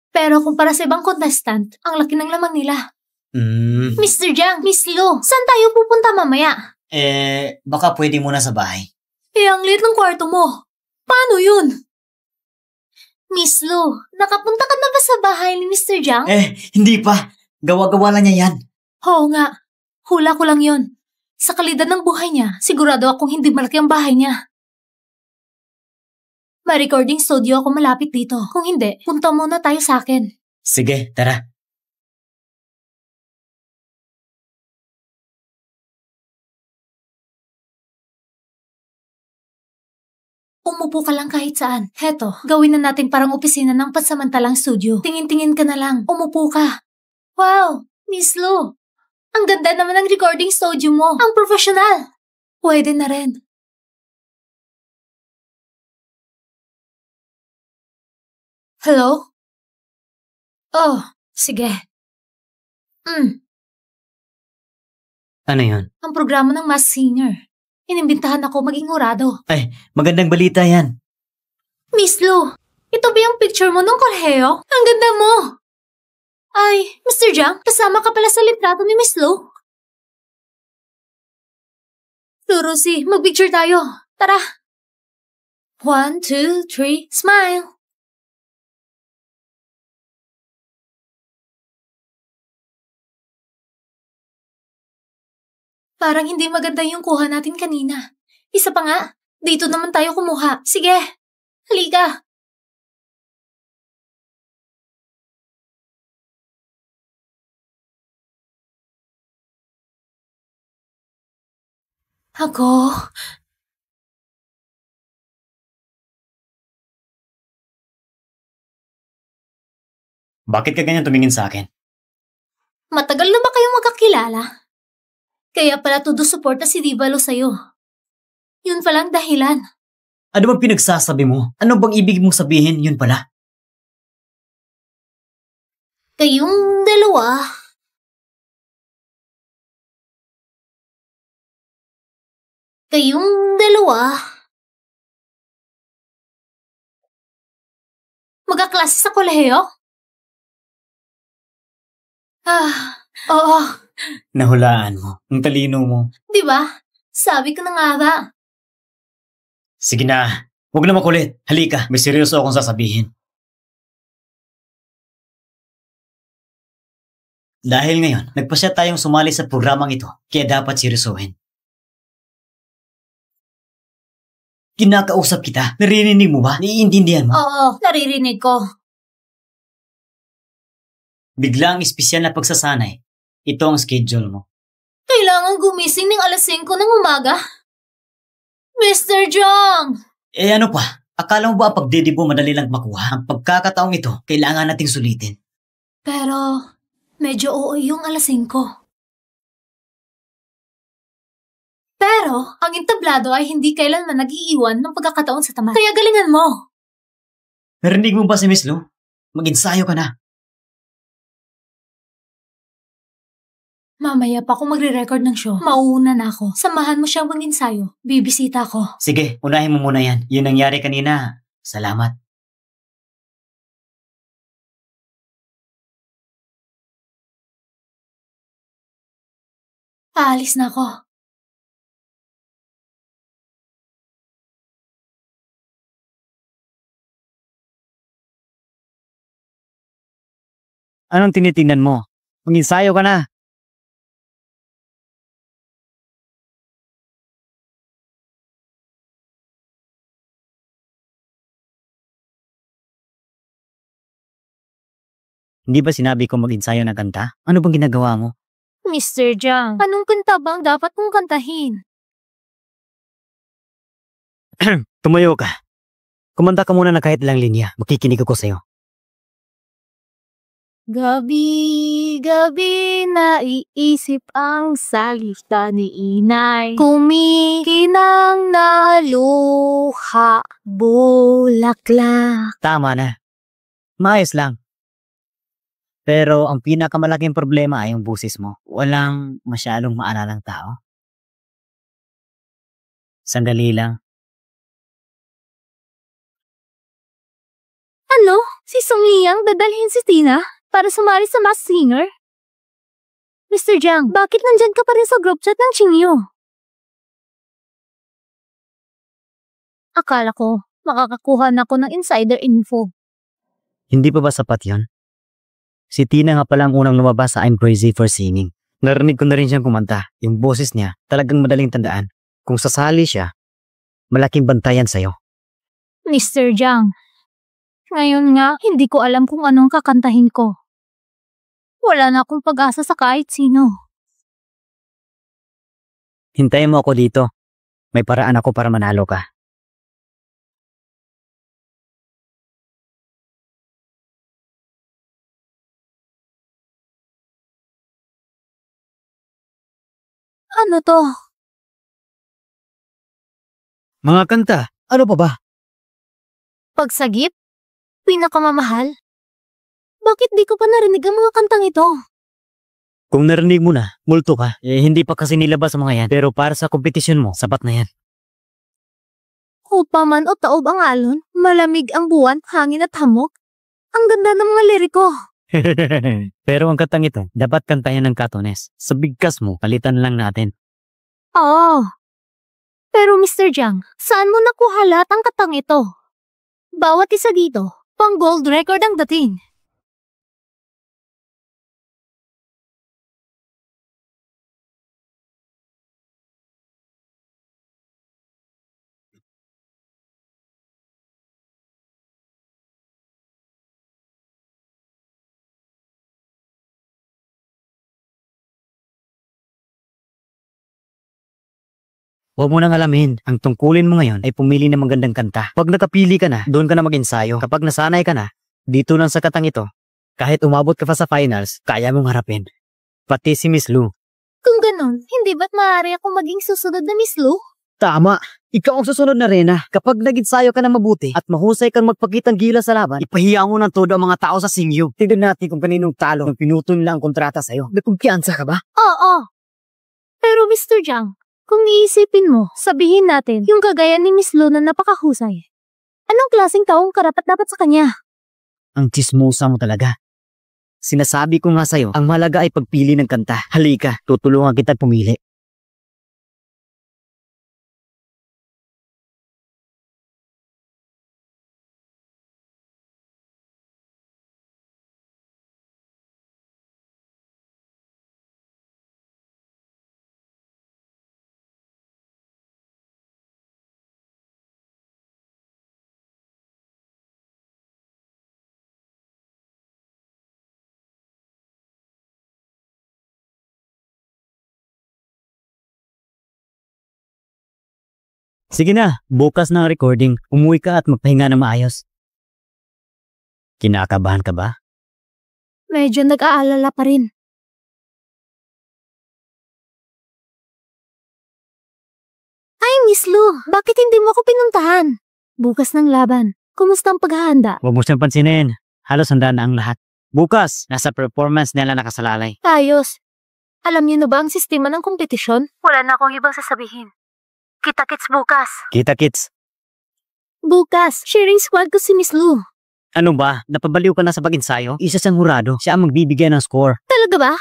Pero kumpara sa ibang contestant, ang laki ng lamang nila. Mr. Jiang, Miss Lu, saan tayo pupunta mamaya? Baka pwede muna sa bahay. Ang liit ng kwarto mo. Paano yun? Miss Lu, nakapunta ka na ba sa bahay ni Mr. Jiang? Hindi pa. Gawa-gawa lang niya yan. Oo nga. Hula ko lang yun. Sa kalidad ng buhay niya, sigurado akong hindi malaki ang bahay niya. May recording studio ako malapit dito. Kung hindi, punta muna tayo sa akin. Sige, tara. Umupo ka lang kahit saan. Heto, gawin na natin parang opisina ng pansamantalang studio. Tingin-tingin ka na lang. Umupo ka. Wow, Miss Lu. Ang ganda naman ng recording studio mo. Ang professional. Pwede na rin. Hello? Oh, sige. Ano yun? Ang programa ng Masked Singer. Inimbitahan ako maging hurado. Magandang balita yan. Miss Lu, ito ba yung picture mo nung kolehiyo? Ang ganda mo! Ay, Mr. Jiang, kasama ka pala sa litrato ni Miss Lu. Lurusi, mag-picture tayo. Tara. 1, 2, 3, smile. Parang hindi maganda yung kuha natin kanina. Isa pa nga, dito naman tayo kumuha. Sige, halika. Ako? Bakit ka ganyan tumingin sa akin? Matagal na ba kayong magkakilala? Kaya pala todo suporta si Divalo sa'yo. Yun palang dahilan. Ano bang pinagsasabi mo? Ano bang ibig mong sabihin yun pala? Kayong dalawa, magkaklase sa kolehiyo? Oo. Nahulaan mo. Ang talino mo. Di ba? Sabi ko na nga ba? Sige na. Huwag na makulit. Halika, may seryoso akong sasabihin. Dahil ngayon, nagpasya tayong sumali sa programang ito, kaya dapat seryosohin. Kinakausap kita. Naririnig mo ba? Naiintindihan mo? Oo, naririnig ko. Biglang espesyal na pagsasanay. Ito ang schedule mo. Kailangan gumising ng alas 5 ng umaga? Mr. Jong! Ano pa? Akala mo ba ang pagdedibo madali lang makuha? Ang pagkakataong ito, kailangan nating sulitin. Pero, medyo oo yung alas 5. Pero, ang entablado ay hindi kailanman nag-iiwan ng pagkakataon sa tamad. Kaya galingan mo! Narinig mo ba si Miss Lou? Mag-ensayo ka na. Mamaya pa ako magre-record ng show. Mauuna na ako. Samahan mo siyang mag-ensayo. Bibisita ko. Sige, unahin mo muna yan. Yun nangyari kanina. Salamat. Aalis na ako. Anong tinitingnan mo? Mag-ensayo ka na. Hindi ba sinabi ko mag-ensayo ng kanta? Ano bang ginagawa mo? Mr. Jang, anong kanta bang dapat kong kantahin? Tumayo ka. Kumanta ka muna na kahit lang linya. Makikinig ako sa'yo. Gabi-gabi naiisip ang salita ni inay. Kumikinang na luha, bulaklak. Tama na. Maayos lang. Pero ang pinakamalaking problema ay yung busis mo. Walang masyadong maalalang tao. Sandali lang. Ano? Si Song Liang dadalhin si Tina para sumali sa Masked Singer? Mr. Jiang, bakit nandyan ka pa rin sa group chat ng Qingyu? Akala ko, makakakuha na ako ng insider info. Hindi pa ba sapat yon? Si Tina nga pala ang unang lumabas sa I'm Crazy for Singing. Narinig ko na rin siyang kumanta. Yung boses niya, talagang madaling tandaan. Kung sasali siya, malaking bantayan sa'yo. Mr. Jiang, ngayon nga, hindi ko alam kung anong kakantahin ko. Wala na akong pag-asa sa kahit sino. Hintayin mo ako dito. May paraan ako para manalo ka. Ano to? Mga kanta, ano pa ba? Pagsagip? Pinakamamahal? Bakit di ko pa narinig ang mga kantang ito? Kung narinig mo na, multo ka. Hindi pa kasi nilabas ang mga yan. Pero para sa kompetisyon mo, sapat na yan. Upaman o taob ang alon, malamig ang buwan, hangin at hamog. Ang ganda ng mga liriko. Pero ang kantang ito, dapat kantayan ng Katones. Sa bigkas mo, palitan lang natin. Oo. Pero Mr. Jiang, saan mo nakuha lahat ang katang ito? Bawat isa dito, pang gold record ang dating. Huwag mo nang alamin. Ang tungkulin mo ngayon ay pumili ng magandang kanta. Pag nakapili ka na, doon ka na mag-ensayo. Kapag nasanay ka na, dito lang sa katang ito, kahit umabot ka pa sa finals, kaya mong harapin. Pati si Miss Lou. Kung ganun, hindi ba't maaari akong maging susunod na Miss Lu? Tama. Ikaw ang susunod na Reyna. Kapag nag-ensayo ka na mabuti at mahusay kang magpakitang gila sa laban, ipahiya mo ng todo ang mga tao sa singyo. Tignan natin kung kaninong talo nang pinutol nila ang kontrata sa'yo. May kumpiyansa ka ba? Oo. Pero Mr. Jiang, kung iisipin mo, sabihin natin, yung kagaya ni Miss Lu na napakahusay. Anong klaseng taong karapat-dapat sa kanya? Ang chismosa mo talaga. Sinasabi ko nga sa'yo, ang malaga ay pagpili ng kanta. Halika, tutulungan kita pumili. Sige na, bukas na ang recording. Umuwi ka at magpahinga na maayos. Kinakabahan ka ba? Medyo nag-aalala pa rin. Ay, Miss Lu, bakit hindi mo ako pinuntahan? Bukas ng laban. Kumusta ang paghahanda? Huwag mo siyang pansinin. Halos handa na ang lahat. Bukas, nasa performance nila nakasalalay. Ayos. Alam niyo na ba ang sistema ng kompetisyon? Wala na akong ibang sasabihin. Kita-kits bukas. Kita-kits. Bukas, sharing squad ko si Miss Lu. Ano ba? Napabaliw ka na sa pag-ensayo? Isa siyang hurado. Siya ang magbibigay ng score. Talaga ba?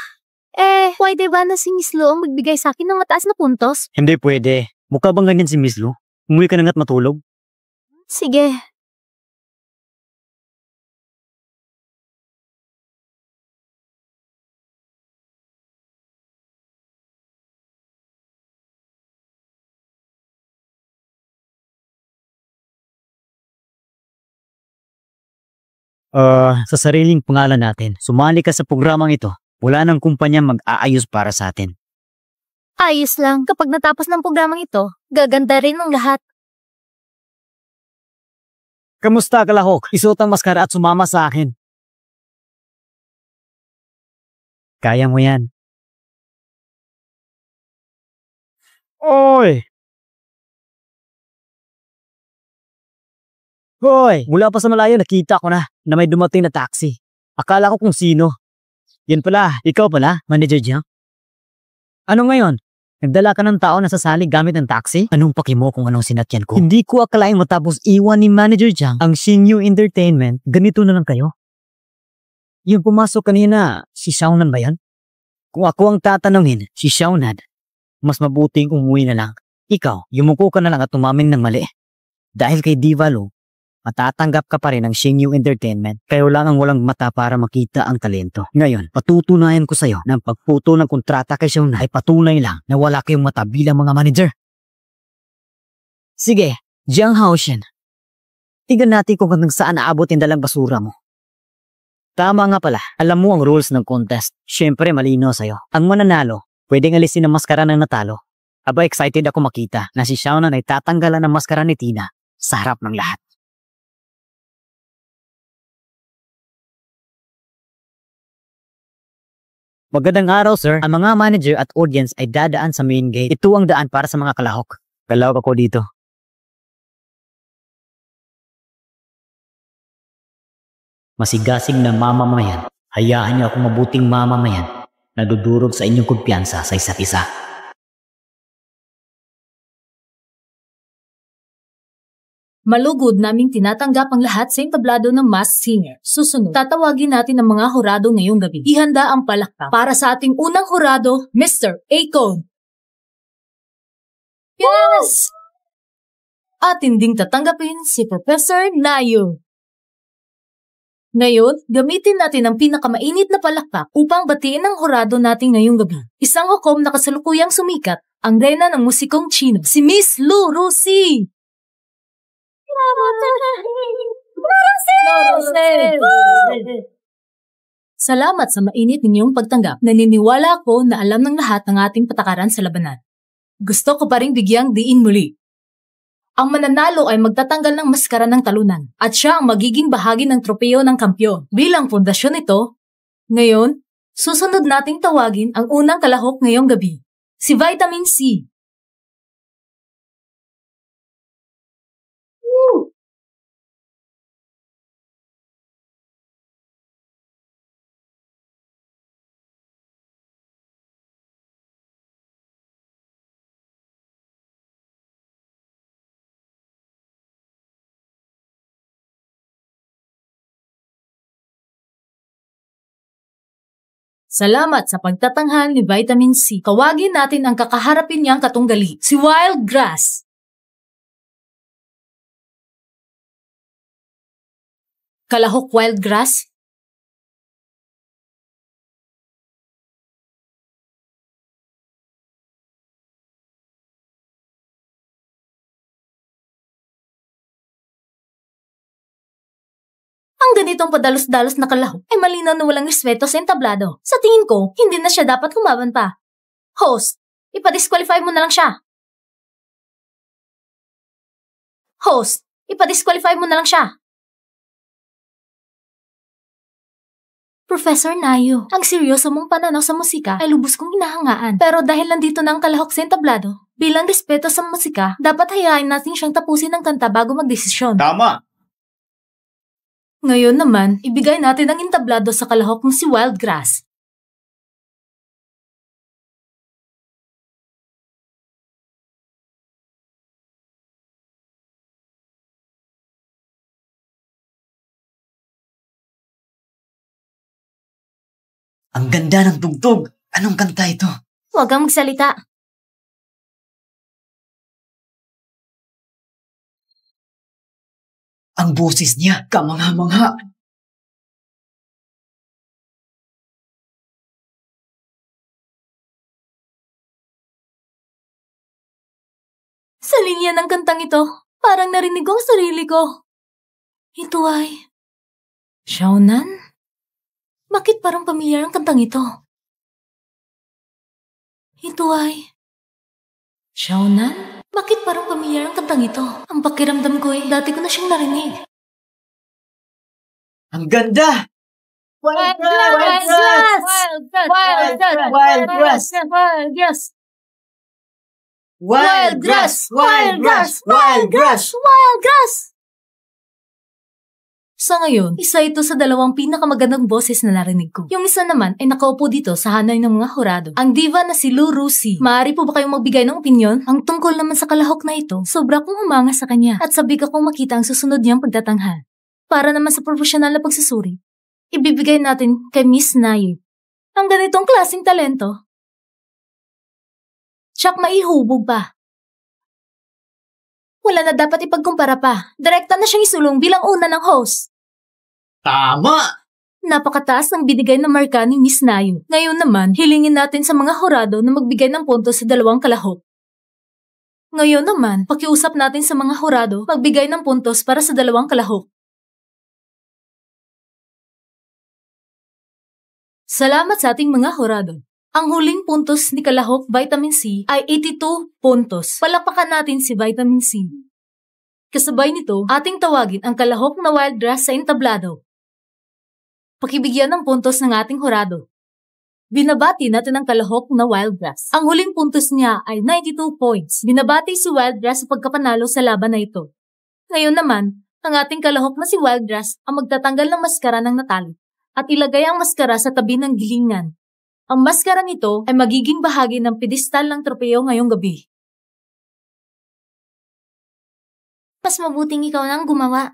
Pwede ba na si Miss Lu ang magbigay sa akin ng mataas na puntos? Hindi pwede. Mukha bang ganyan si Miss Lu? Umuwi ka na nga't matulog? Sige. Sa sariling pangalan natin, sumali ka sa programang ito. Wala nang kumpanya mag-aayos para sa atin. Ayos lang. Kapag natapos ng programang ito, gaganda rin ang lahat. Kamusta, kalahok? Isuot ang maskara at sumama sa akin. Kaya mo yan. Oy! Hoy! Mula pa sa malayo nakita ko na may dumating na taxi. Akala ko kung sino. Yan pala, ikaw pala, Manager Jiang. Ano ngayon? Nagdala ka ng tao na sasali gamit ng taxi? Anong paki mo kung anong sinatyan ko? Hindi ko akalain matapos iwan ni Manager Jiang ang Shinyu Entertainment, ganito na lang kayo. Yung pumasok kanina, si Xiaonan ba yan? Kung ako ang tatanungin, si Xiaonan, mas mabuting umuwi na lang. Ikaw, yumuko ka na lang at umamin ng mali. Dahil kay Diva Lu, matatanggap ka pa rin ng Shinyu Entertainment, kaya lang ang walang mata para makita ang talento. Ngayon, patutunayan ko sa'yo na ang pagputo ng kontrata kay Xiaonan ay patunay lang na wala kayong mata bilang mga manager. Sige, Jiang Haoshen. Tignan natin kung hanggang saan naabot yung dalang basura mo. Tama nga pala, alam mo ang rules ng contest. Siyempre malino sa'yo. Ang mananalo, pwedeng alisin ang maskara ng natalo. Aba, excited ako makita na si Xiaonan ay tatanggalan ng maskara ni Tina sa harap ng lahat. Magandang araw, sir. Ang mga manager at audience ay dadaan sa main gate. Ito ang daan para sa mga kalahok. Kalahok ako dito. Masigasig na mamamayan. Hayaan niyo akong mabuting mamamayan na dudurog sa inyong kumpiyansa sa isa't isa. Malugod naming tinatanggap ang lahat sa entablado ng Masked Singer. Susunod, tatawagin natin ang mga hurado ngayong gabi. Ihanda ang palakpak para sa ating unang hurado, Mr. A-Code. Yes! Atin ding tatanggapin si Professor Nayo. Ngayon, gamitin natin ang pinakamainit na palakpak upang batiin ang hurado natin ngayong gabi. Isang hukom na kasalukuyang sumikat, ang reyna ng musikong Chino, si Miss Lu Rusi. Salamat sa mainit ninyong pagtanggap. Naniniwala ako na alam ng lahat ng ating patakaran sa labanan. Gusto ko pa ring bigyang diin muli. Ang mananalo ay magtatanggal ng maskara ng talunan at siya ang magiging bahagi ng tropeyo ng kampyon. Bilang pundasyon nito, ngayon, Susunod nating tawagin ang unang kalahok ngayong gabi, si Vitamin C. Salamat sa pagtatanghal ni Vitamin C. Kawagin natin ang kakaharapin niyang katunggali, si Wild Grass. Kalahok Wild Grass? Ang ganitong padalos-dalos na kalahok ay malinaw na walang respeto sa entablado. Sa tingin ko, hindi na siya dapat lumaban pa. Host, ipadisqualify mo na lang siya. Host, ipadisqualify mo na lang siya. Professor Nayo, ang seryoso mong pananaw sa musika ay lubos kong inahangaan. Pero dahil nandito na ang kalahok sa entablado, bilang respeto sa musika, dapat hayain natin siyang tapusin ang kanta bago magdesisyon. Tama! Ngayon naman, ibigay natin ang entablado sa kalahok ng si Wild Grass. Ang ganda ng tugtog. Anong kanta ito? Huwag kang magsalita. Ang boses niya, kamangha-mangha. Sa linya ng kantang ito, parang narinig ko ang sarili ko. Ito ay... Xiaonan? Bakit parang pamilyar ang kantang ito? Ito ay... Xiaonan? Bakit parang pamilyar ang kantang ito? Ang pakiramdam ko ay dati ko na siyang narinig. Ang ganda! Wild Grass! Wild Grass! Wild Grass! Wild Grass! Wild Grass! Wild Grass! Wild Grass! Wild Grass! Sa ngayon, isa ito sa dalawang pinakamagandang boses na narinig ko. Yung isa naman ay nakaupo dito sa hanay ng mga hurado. Ang diva na si Lu Rusi. Maaari po ba kayong magbigay ng opinyon? Ang tungkol naman sa kalahok na ito, sobra kong humanga sa kanya at sabi kong makita ang susunod niyang pagtatanghal. Para naman sa profesional na pagsusuri, ibibigay natin kay Miss Naye. Ang ganitong klaseng talento. Tsak maihubog pa. Wala na dapat ipagkumpara pa. Direkta na siyang isulong bilang una ng host. Tama! Napakataas ang binigay na marka ni Miss Nayo. Ngayon naman, hilingin natin sa mga hurado na magbigay ng puntos sa dalawang kalahok. Ngayon naman, pakiusap natin sa mga hurado magbigay ng puntos para sa dalawang kalahok. Salamat sa ating mga hurado. Ang huling puntos ni Kalahok Vitamin C ay 82 puntos. Palakpakan natin si Vitamin C. Kasabay nito, ating tawagin ang Kalahok na Wild Grass sa entablado. Pakibigyan ng puntos ng ating hurado. Binabati natin ang Kalahok na Wild Grass. Ang huling puntos niya ay 92 points. Binabati si Wild Grass sa pagkapanalo sa laban na ito. Ngayon naman, ang ating Kalahok na si Wild Grass ang magtatanggal ng maskara ng natali at ilagay ang maskara sa tabi ng gilingan. Ang maskara nito ay magiging bahagi ng pedestal ng tropeo ngayong gabi. Mas mabuting ikaw nang gumawa.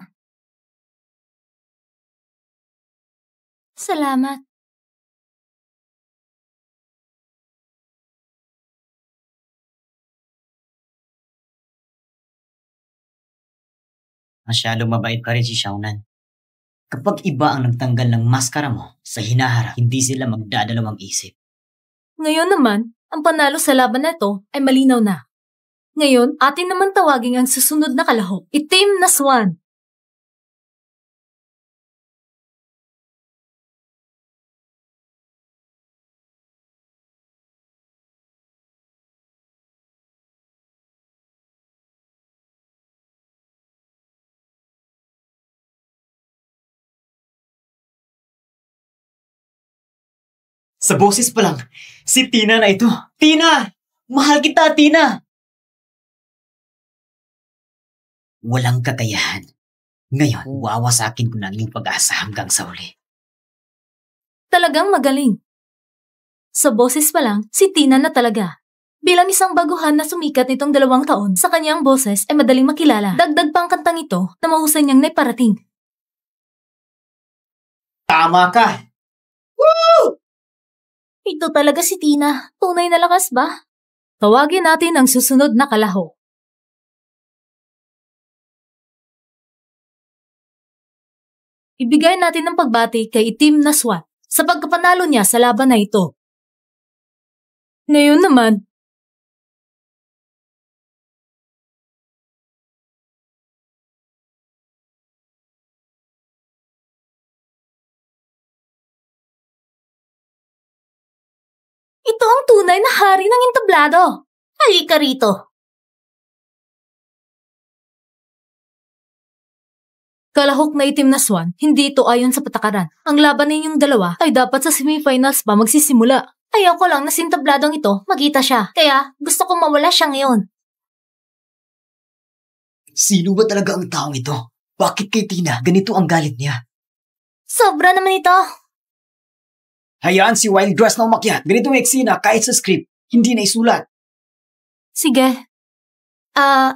Salamat. Masyadong mabait pa rin si Xiaonan. Kapag iba ang nagtanggal ng maskara mo sa hinaharap, hindi sila magdadalawang isip. Ngayon naman, ang panalo sa laban na ito ay malinaw na. Ngayon, atin naman tawagin ang susunod na kalahok, itim na swan. Sa boses pa lang, si Tina na ito. Tina! Mahal kita, Tina! Walang kakayahan. Ngayon, wawa sa akin kung ang iyong pag-asa hanggang sa uli. Talagang magaling. Sa boses pa lang, si Tina na talaga. Bilang isang baguhan na sumikat nitong 2 taon, sa kanyang boses ay madaling makilala. Dagdag pa ang kantang ito na mahusay niyang naiparating. Tama ka! Ito talaga si Tina. Tunay na lakas ba? Tawagin natin ang susunod na kalahok. Ibigay natin ang pagbati kay Itim na SWAT sa pagkapanalo niya sa laban na ito. Ngayon naman, ito ang tunay na hari ng entablado. Halika rito. Kalahok na Itim na Swan, hindi ito ayon sa patakaran. Ang laban ninyong dalawa ay dapat sa semifinals pa magsisimula. Ayoko lang na sa entabladong ito magkita siya. Kaya gusto kong mawala siya ngayon. Sino ba talaga ang taong ito? Bakit kay Tina ganito ang galit niya? Sobra naman ito. Hayaan si Wildgrass na umakyat. Ganito ang eksena kahit sa script. Hindi na isulat. Sige.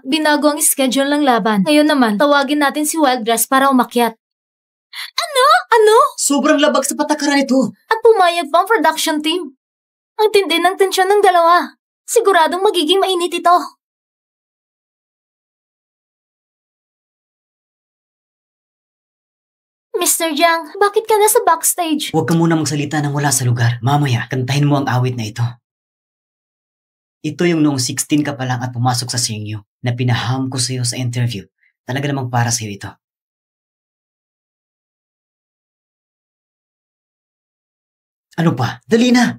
Binago ang schedule ng laban. Ngayon naman, tawagin natin si Wildgrass para umakyat. Ano? Sobrang labag sa patakaran ito. At pumayag pa ang production team. Ang tindi ng tensyon ng dalawa. Siguradong magiging mainit ito. Mr. Jiang, bakit ka nasa backstage? Huwag ka muna magsalita nang wala sa lugar. Mamaya, kantahin mo ang awit na ito. Ito yung noong 16 ka pa lang at pumasok sa singyo na pinaham ko sa iyo sa interview. Talaga namang para sa iyo ito. Ano pa? Dali na!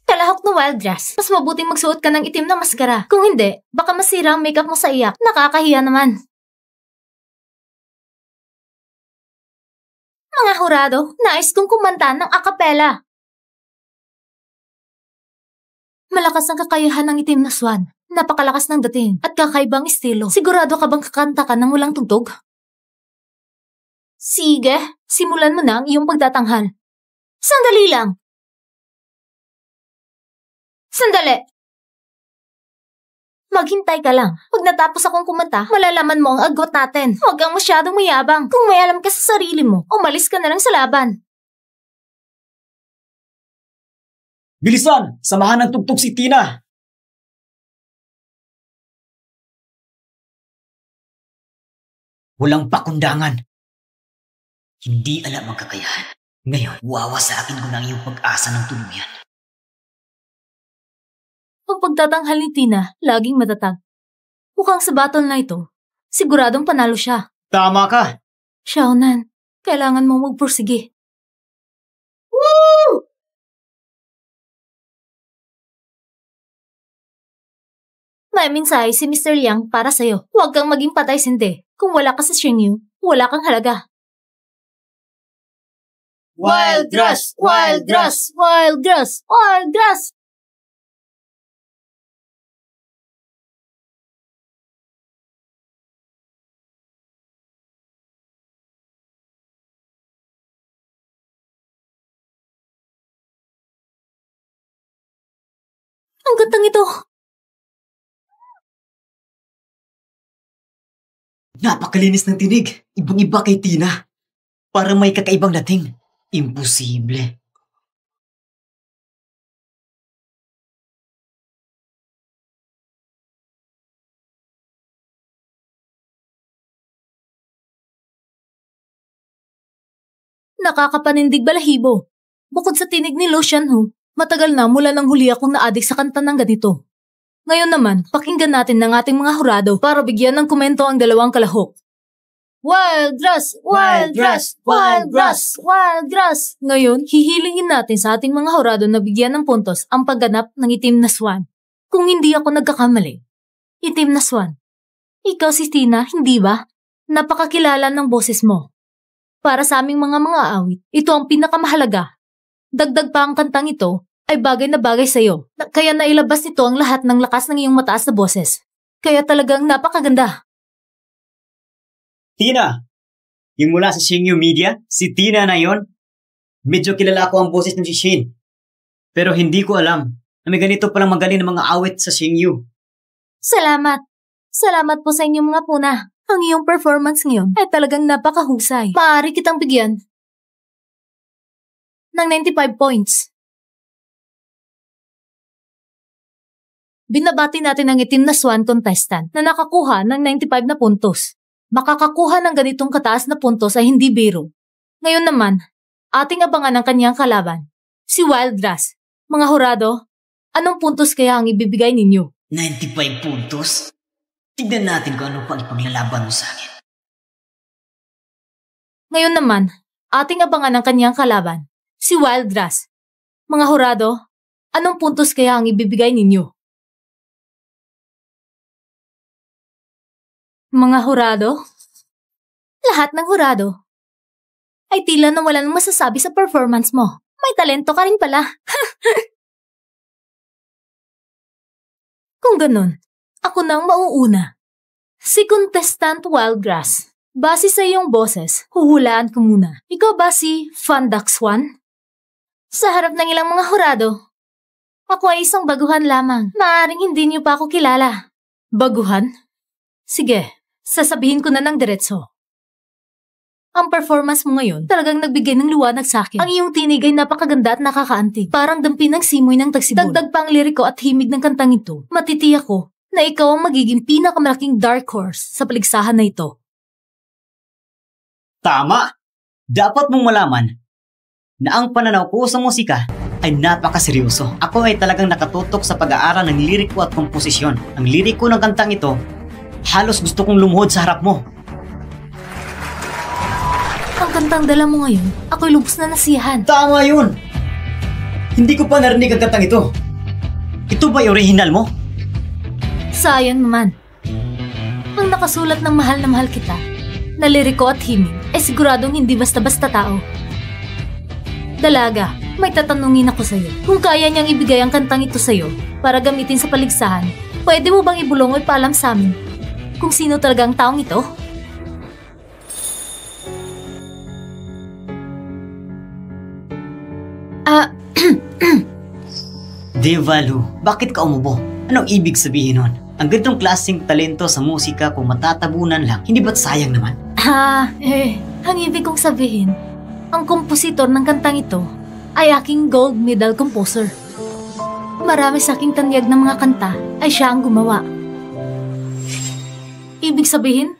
Kalahok na Wildgrass, mas mabuting magsuot ka ng itim na maskara. Kung hindi, baka masira ang makeup mo sa iyak. Nakakahiya naman. Mga hurado, nais kong kumanta ng acapella. Malakas ang kakayahan ng Itim na Swan. Napakalakas ng dating at kakaibang estilo. Sigurado ka bang kakanta ka ng walang tugtog? Sige, simulan mo na ang iyong pagtatanghal. Sandali lang. Sandali. Maghintay ka lang. Pag natapos akong kumanta, malalaman mo ang agwat natin. Huwag kang masyadong mayabang. Kung may alam ka sa sarili mo, umalis ka na lang sa laban. Bilisan! Samahan ng tugtog si Tina! Walang pakundangan. Hindi alam ang kakayahan. Ngayon, wawa sa akin kung ang iyong pag-asa ng tuluyan. Ang pagtatanghal ni Tina, laging matatag. Mukhang sa battle na ito, siguradong panalo siya. Tama ka! Xiaonan, kailangan mong magpursige. Woo! May mensahe si Mr. Liang para sa'yo. Huwag kang maging patay-sindi. Kung wala ka sa Xingyu, wala kang halaga. Wildgrass! Wildgrass! Wildgrass! Wildgrass! Ang gandang ito! Napakalinis ng tinig. Ibang-iba kay Tina. Parang may kakaibang dating. Imposible. Nakakapanindig balahibo. Bukod sa tinig ni Lu Shanhu, matagal na mula nang huli akong naadik sa kanta ng ganito. Ngayon naman, pakinggan natin ng ating mga hurado para bigyan ng komento ang dalawang kalahok. Wildgrass! Wildgrass! Wildgrass! Wildgrass! Ngayon, hihilingin natin sa ating mga hurado na bigyan ng puntos ang pagganap ng Itim na Swan. Kung hindi ako nagkakamali. Itim na Swan. Ikaw si Tina, hindi ba? Napakakilala ng boses mo. Para sa aming mga awit, ito ang pinakamahalaga. Dagdag pa ang kantang ito ay bagay na bagay sa iyo. Kaya nailabas nito ang lahat ng lakas ng iyong mataas na boses. Kaya talagang napakaganda. Tina! Yung mula sa Xingyu Media, si Tina na yon. Medyo kilala ko ang boses ng si Shin. Pero hindi ko alam na may ganito palang magaling na mga awit sa Xingyu. Salamat. Salamat po sa inyong mga puna. Ang iyong performance ngayon ay talagang napakahusay. Maaari kitang bigyan ng 95 points. Binabati natin ang itim na swan contestant na nakakuha ng 95 na puntos. Makakakuha ng ganitong kataas na puntos ay hindi biro. Ngayon naman, ating abangan ang kanyang kalaban, si Wildgrass. Mga hurado, anong puntos kaya ang ibibigay ninyo? 95 puntos? Tignan natin kung ano pang ipaglalaban mo sa akin. Ngayon naman, ating abangan ang kanyang kalaban, si Wildgrass. Mga hurado, anong puntos kaya ang ibibigay ninyo? Mga hurado? Lahat ng hurado ay tila na wala nang masasabi sa performance mo. May talento ka rin pala. Kung ganun, ako na ang mauuna. Si Contestant Wildgrass. Base sa iyong boses, huhulaan ko muna. Ikaw ba si Fundax One? Sa harap ng ilang mga hurado, ako ay isang baguhan lamang. Maaaring hindi niyo pa ako kilala. Baguhan? Sige, sasabihin ko na ng diretso. Ang performance mo ngayon talagang nagbigay ng liwanag sa akin. Ang iyong tinig ay napakaganda at nakakaantig. Parang dampi ng simoy ng tagsibol. Dagdag pa ang liriko at himig ng kantang ito. Matitiyak ko na ikaw ang magiging pinakamalaking dark horse sa paligsahan na ito. Tama! Dapat mong malaman na ang pananaw ko sa musika ay napakaseryoso. Ako ay talagang nakatutok sa pag-aaral ng liriko at komposisyon. Ang liriko ng kantang ito, halos gusto kong lumuhod sa harap mo. Ang kantang dala mo ngayon, ako'y lubos na nasiyahan. Tama yun! Hindi ko pa narinig ang kantang ito. Ito ba yung original mo? Sayang naman. Ang nakasulat ng mahal na mahal kita, na liriko at himig, ay siguradong hindi basta-basta tao. Dalaga, may tatanungin ako sa'yo. Kung kaya niyang ibigay ang kantang ito sa'yo para gamitin sa paligsahan, pwede mo bang ibulong o ipaalam sa amin kung sino talaga ang taong ito? Devalu, bakit ka umubo? Anong ibig sabihin nun? Ang gantong klaseng talento sa musika kung matatabunan lang, hindi ba't sayang naman? Ang ibig kong sabihin, ang kompositor ng kantang ito ay aking gold medal composer. Marami sa aking tanyag ng mga kanta ay siya ang gumawa. Ibig sabihin,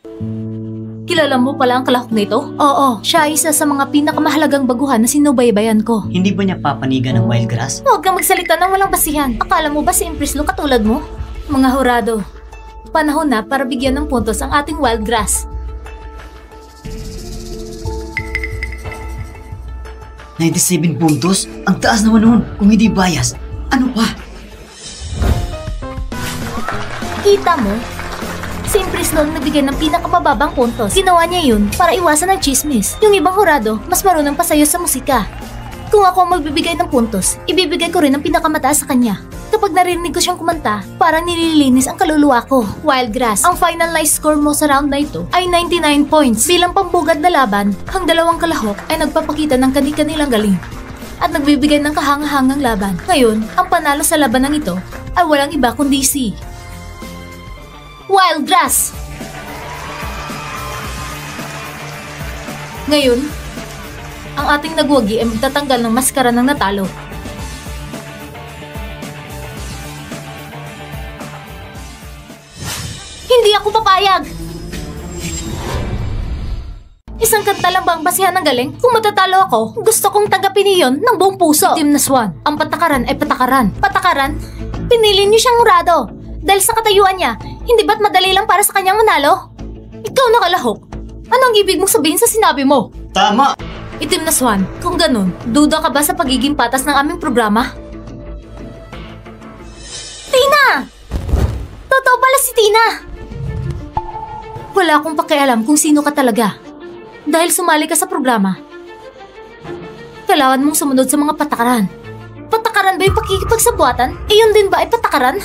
kilala mo pala ang kalahok na ito? Oo, siya ay isa sa mga pinakamahalagang baguhan na sinubaybayan ko. Hindi ba niya papanigan ng Wildgrass? Huwag kang magsalita ng walang basihan. Akala mo ba si Empress Lu katulad mo? Mga hurado, panahon na para bigyan ng puntos ang ating Wildgrass. 97 puntos? Ang taas naman noon. Kung hindi bias, ano pa? Kita mo? Si Empress Lu nagbigay ng pinakamababang puntos. Ginawa niya yun para iwasan ang chismis. Yung ibang hurado, mas marunong pa sa'yo sa musika. Kung ako ang magbibigay ng puntos, ibibigay ko rin ang pinakamataas sa kanya. Kapag narinig ko siyang kumanta, parang nililinis ang kaluluwa ko. Wildgrass, ang finalized score mo sa round na ito ay 99 points. Bilang pambugad na laban, ang dalawang kalahok ay nagpapakita ng kani-kanilang galing at nagbibigay ng kahangahangang laban. Ngayon, ang panalo sa labanang ito ay walang iba kundi si Wildgrass! Ngayon, ang ating nagwagi ay magtatanggal ng maskara ng natalo. Hindi ako papayag! Isang kanta lang bang basihan ng galing? Kung matatalo ako, gusto kong tanggapin iyon ng buong puso. Team na Swan, ang patakaran ay patakaran. Patakaran? Pinili niyo siyang hurado. Dahil sa katayuan niya, hindi ba't madali lang para sa kanyang manalo? Ikaw nakalahok. Anong ibig mong sabihin sa sinabi mo? Tama! Itim na Swan, kung ganun, duda ka ba sa pagiging patas ng aming programa? Tina! Totoo pala si Tina! Wala akong pakialam kung sino ka talaga. Dahil sumali ka sa programa, kailangan mong sumunod sa mga patakaran. Patakaran ba yung pakikipagsabwatan? Yun din ba ay patakaran?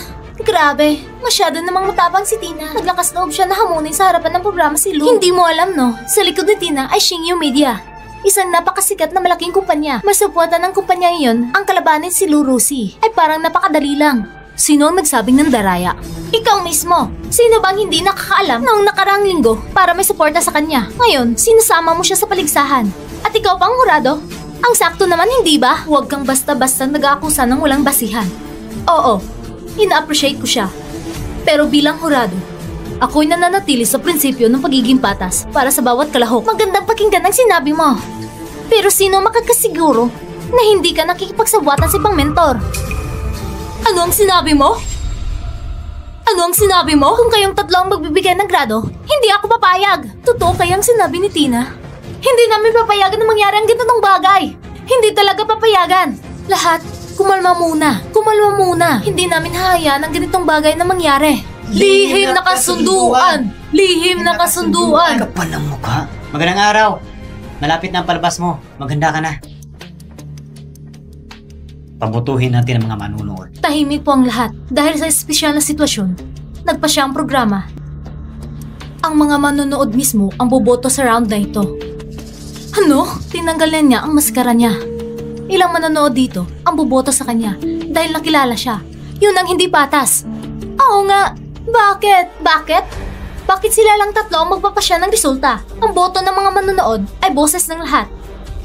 Grabe, masyado namang matapang si Tina. Naglakas loob siya na hamunin sa harapan ng programa si Lou. Hindi mo alam, no? Sa likod ni Tina ay Xingyu Media. Isang napakasikat na malaking kumpanya. Masupwatan ng kumpanya iyon, ang kalabanin si Lou Rusi. Ay parang napakadali lang. Sino ang nagsabing ng daraya? Ikaw mismo. Sino bang hindi nakakaalam noong nakaraang linggo para may suporta sa kanya? Ngayon, sinasama mo siya sa paligsahan. At ikaw pang hurado? Ang sakto naman, hindi ba? Huwag kang basta-basta nag-aakusa ng walang basihan. Oo, ina-appreciate ko siya. Pero bilang hurado, ako'y nananatili sa prinsipyo ng pagiging patas para sa bawat kalahok. Magandang pakinggan ang sinabi mo. Pero sino makakasiguro na hindi ka nakikipagsabwatan sa ibang mentor? Ano ang sinabi mo? Ano ang sinabi mo? Kung kayong tatlo ang magbibigay ng grado, hindi ako papayag. Totoo kayang sinabi ni Tina? Hindi namin papayagan na mangyari ang ganitong bagay. Hindi talaga papayagan. Lahat, kumalma muna. Kumalma muna. Hindi namin hahayaan ang ganitong bagay na mangyari. Lihim na kasunduan! Lihim na kasunduan! Kapal ng mukha. Magandang araw. Malapit na ang palabas mo. Maganda ka na. Pabutuhin natin ang mga manunood. Tahimik po ang lahat. Dahil sa espesyal na sitwasyon, nagpa siya ang programa. Ang mga manonood mismo ang boboto sa round na ito. Ano? Tinanggalan niya ang maskara niya. Ilang manonood dito ang boboto sa kanya dahil nakilala siya. Yun ang hindi patas. Oo nga. Bakit? Bakit? Bakit sila lang tatlo ang magpapasya ng resulta? Ang boto ng mga manonood ay boses ng lahat.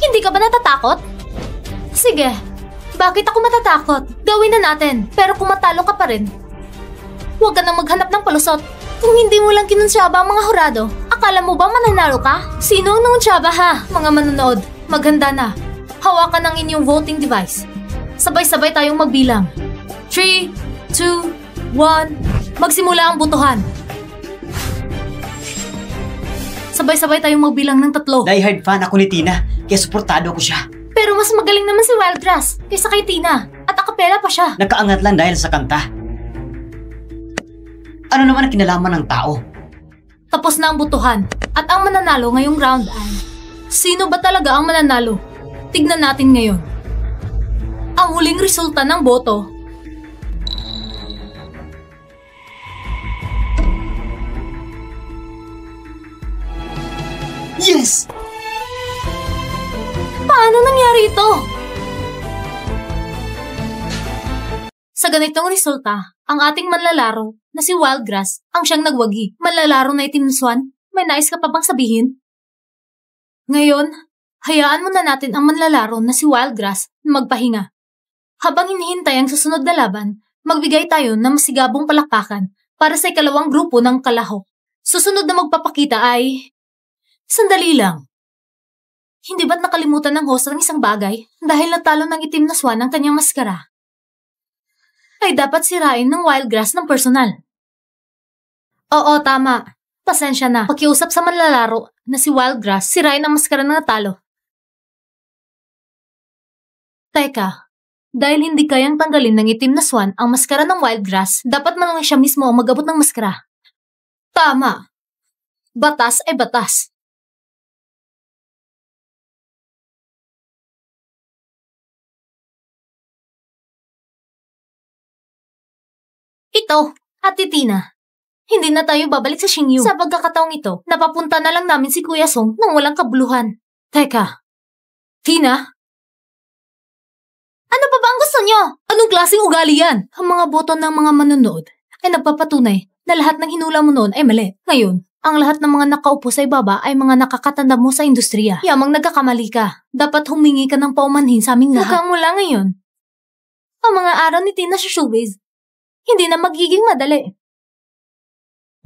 Hindi ka ba natatakot? Sige. Bakit ako matatakot? Gawin na natin. Pero kung matalo ka pa rin, huwag ka nang maghanap ng palusot. Kung hindi mo lang kinunsyaba ang mga hurado, akala mo ba mananalo ka? Sino ang nangunsyaba ha? Mga manonood, maghanda na. Hawakan ang inyong voting device. Sabay-sabay tayong magbilang. 3, 2, 1, magsimula ang botohan. Sabay-sabay tayong magbilang ng 3. Die-hard fan ako ni Tina, kaya suportado ko siya. Pero mas magaling naman si Wildgrass kaysa kay Tina. At akapela pa siya. Nakaangat lang dahil sa kanta. Ano naman ang kinalaman ng tao? Tapos na ang botohan. At ang mananalo ngayong round ay... Sino ba talaga ang mananalo? Tignan natin ngayon. Ang huling resulta ng boto. Yes! Paano nangyari ito? Sa ganitong resulta, ang ating manlalaro na si Wildgrass ang siyang nagwagi. Manlalaro na itinuswan, may nais ka pa bang sabihin? Ngayon, hayaan muna natin ang manlalaro na si Wildgrass na magpahinga. Habang hinihintay ang susunod na laban, magbigay tayo ng masigabong palakpakan para sa ikalawang grupo ng kalahok. Susunod na magpapakita ay... Sandali lang. Hindi ba't nakalimutan ng host ng isang bagay dahil natalo ng itim na swan ang kanyang maskara? Ay dapat sirain ng Wildgrass ng personal. Oo, tama. Pasensya na. Pakiusap sa manlalaro na si Wildgrass sirain ang maskara ng natalo. Teka, dahil hindi kayang tanggalin ng itim na swan ang maskara ng Wildgrass, dapat man lang siya mismo ang mag-abot ng maskara. Tama. Batas ay batas. Ito, Ate Tina. Hindi na tayo babalik sa Xingyu. Sa pagkakataong ito, napapunta na lang namin si Kuya Song nang walang kabuluhan. Teka, Tina? Ano pa ba ang gusto niyo? Anong klaseng ugali yan? Ang mga boto ng mga manonood ay nagpapatunay na lahat ng hinula mo noon ay mali. Ngayon, ang lahat ng mga nakaupo sa ibaba ay mga nakakatanda mo sa industriya. Yamang nagkakamali ka. Dapat humingi ka ng paumanhin sa aming lahat. Mukhang mula ngayon, ang mga araw ni Tina sa showbiz, hindi na magiging madali.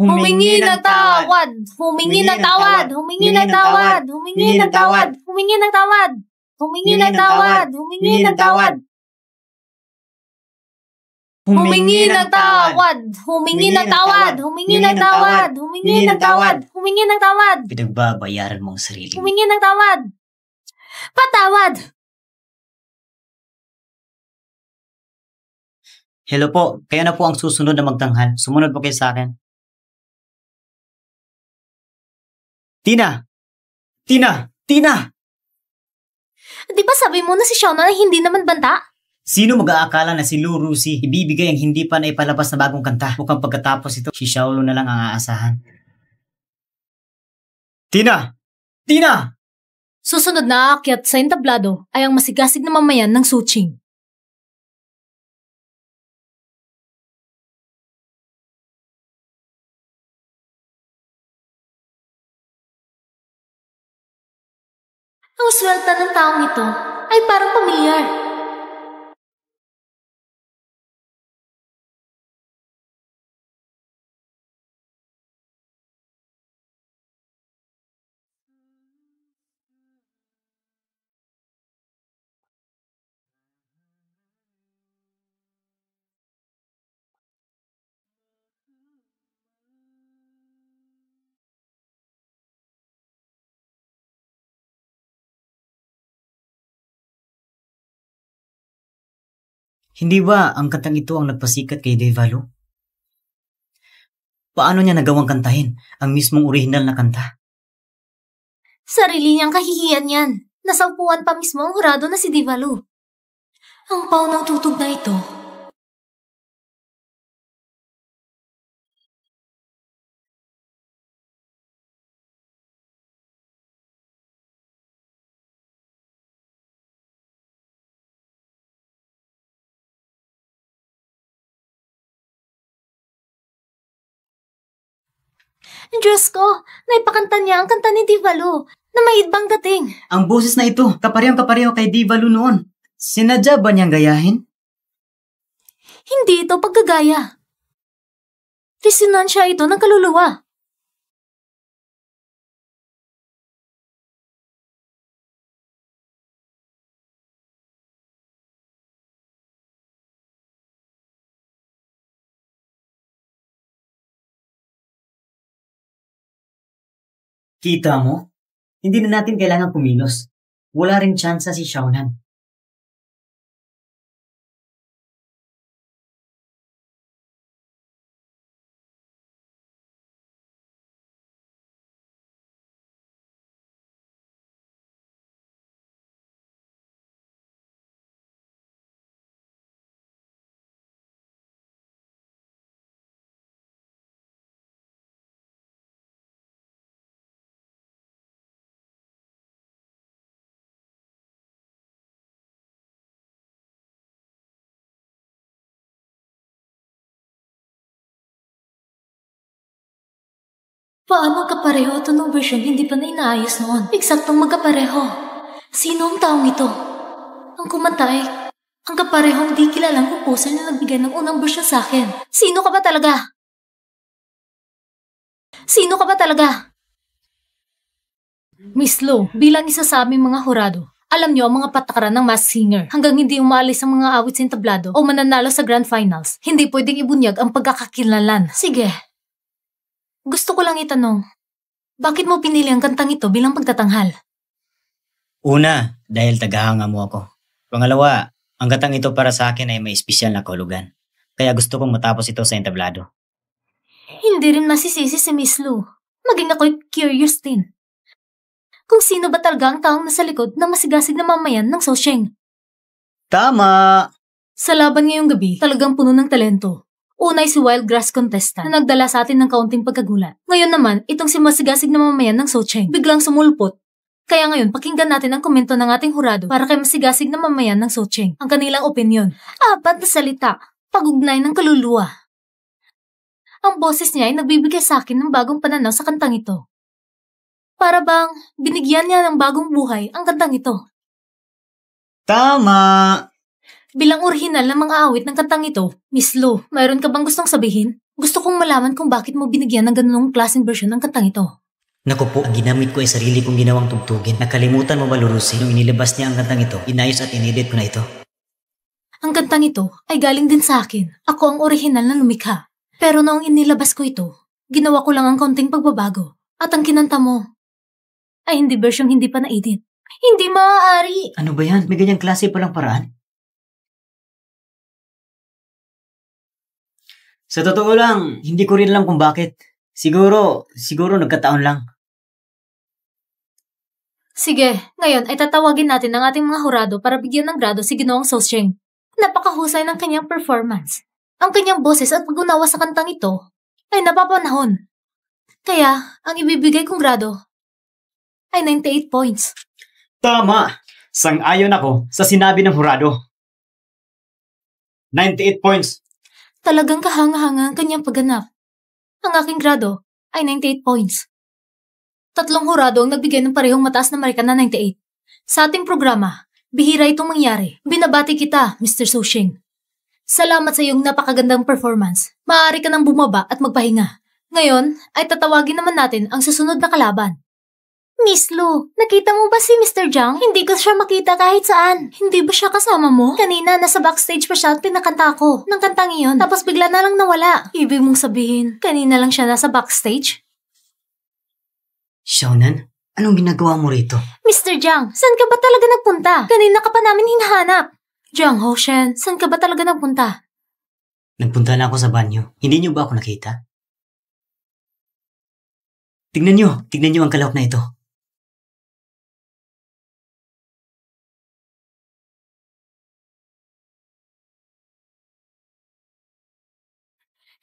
Humingi ng tawad! Humingi ng tawad! Humingi ng tawad! Humingi ng tawad! Humingi ng tawad! Humingi ng tawad! Humingi ng tawad! Humingi ng tawad! Humingi ng tawad! Humingi ng tawad! Humingi ng tawad! Humingi ng tawad! Pinagbabayaran mo ang sarili mo. Humingi ng tawad! Patawad! Hello po, kayo na po ang susunod na magtanghal. Sumunod po kayo sa akin. Tina! Tina! Tina! Di ba sabi mo na si Shauna na hindi naman banta? Sino mag-aakala na si Lou Rusi ibibigay ang hindi pa naipalabas na bagong kanta? Mukhang pagkatapos ito, si Shaolo na lang ang aasahan. Tina! Tina! Susunod na aakyat sa entablado ay ang masigasig na mamayan ng Suching. Ang swelta ng taong ito ay parang pamilyar. Hindi ba ang kantang ito ang nagpasikat kay Devalo? Paano niya nagawang kantahin ang mismong orihinal na kanta? Sarili niyang kahihiyan yan. Nasa upuan pa mismo ang hurado na si Divalu. Ang paunang tutog na ito. Diyos ko, naipakanta niya ang kanta ni Divalu na may ibang dating. Ang boses na ito, kaparehong-kapareho kay Devalo noon. Sinadya ba niyang gayahin? Hindi ito paggagaya. Resonansya ito ng kaluluwa. Kita mo? Hindi na natin kailangan kumilos. Wala ring tsansa si Xiaonan. Paano kapareho ito ng version hindi pa na inaayos noon? Eksaktong magkapareho. Sino ang taong ito? Ang kumanta ay ang kaparehong di kilalang composer na nagbigay ng unang version sa akin. Sino ka ba talaga? Sino ka ba talaga? Miss Lo, bilang isa sa aming mga hurado, alam niyo ang mga patakaran ng Masked Singer. Hanggang hindi umaalis ang mga awit sa entablado o mananalo sa Grand Finals, hindi pwedeng ibunyag ang pagkakakilanlan. Sige. Gusto ko lang itanong, bakit mo pinili ang kantang ito bilang pagtatanghal? Una, dahil tagahanga mo ako. Pangalawa, ang kantang ito para sa akin ay may espesyal na kahulugan. Kaya gusto kong matapos ito sa entablado. Hindi rin masisisi si Miss Lu. Maging ako'y curious din. Kung sino ba talaga ang taong nasa likod ng masigasig na mamayan ng Sosheng. Tama! Sa laban ngayong gabi, talagang puno ng talento. Una ay si Wild Grass Contestant na nagdala sa atin ng kaunting pagkagulat. Ngayon naman, itong si masigasig na mamayan ng Socheng biglang sumulpot. Kaya ngayon, pakinggan natin ang komento ng ating hurado para kay masigasig na mamayan ng Socheng. Ang kanilang opinyon. 4 na salita. Pag-ugnay ng kaluluwa. Ang boses niya ay nagbibigay sa akin ng bagong pananaw sa kantang ito. Para bang binigyan niya ng bagong buhay ang kantang ito. Tama! Bilang orihinal na mga awit ng kantang ito, Miss Lu, mayroon ka bang gustong sabihin? Gusto kong malaman kung bakit mo binigyan ng ganung klaseng version ng kantang ito. Naku po, ang ginamit ko ay sarili kong ginawang tugtugin. Nakalimutan mo ba, Lurusi? Nung inilabas niya ang kantang ito, inayos at inedit ko na ito. Ang kantang ito ay galing din sa akin. Ako ang orihinal na lumikha. Pero noong inilabas ko ito, ginawa ko lang ang konting pagbabago. At ang kinanta mo ay hindi version hindi pa na-edit. Hindi maaari! Ano ba yan? May ganyang klase palang paraan? Sa totoo lang, hindi ko rin alam kung bakit. Siguro nagkataon lang. Sige, ngayon ay tatawagin natin ang ating mga hurado para bigyan ng grado si Ginoong Socheng. Napakahusay ng kanyang performance. Ang kanyang boses at pag-unawa sa kantang ito ay napapanahon. Kaya, ang ibibigay kong grado ay 98 points. Tama! Sang-ayon ako sa sinabi ng hurado. 98 points. Talagang kahanga-hanga ang kanyang pagganap. Ang aking grado ay 98 points. 3 hurado ang nagbigay ng parehong mataas na marka na 98. Sa ating programa, bihira itong mangyari. Binabati kita, Mr. Socheng. Salamat sa iyong napakagandang performance. Maaari ka nang bumaba at magpahinga. Ngayon ay tatawagin naman natin ang susunod na kalaban. Miss Lu, nakita mo ba si Mr. Jiang? Hindi ko siya makita kahit saan. Hindi ba siya kasama mo? Kanina nasa backstage pa siya at pinakanta ko ng kantang iyon. Tapos bigla na lang nawala. Ibig mong sabihin, kanina lang siya nasa backstage? Xiaonan, anong ginagawa mo rito? Mr. Jiang, saan ka ba talaga nagpunta? Kanina ka pa namin hinahanap. Jiang Hoshen, saan ka ba talaga nagpunta? Nagpunta na ako sa banyo. Hindi niyo ba ako nakita? Tignan niyo ang kalahok na ito.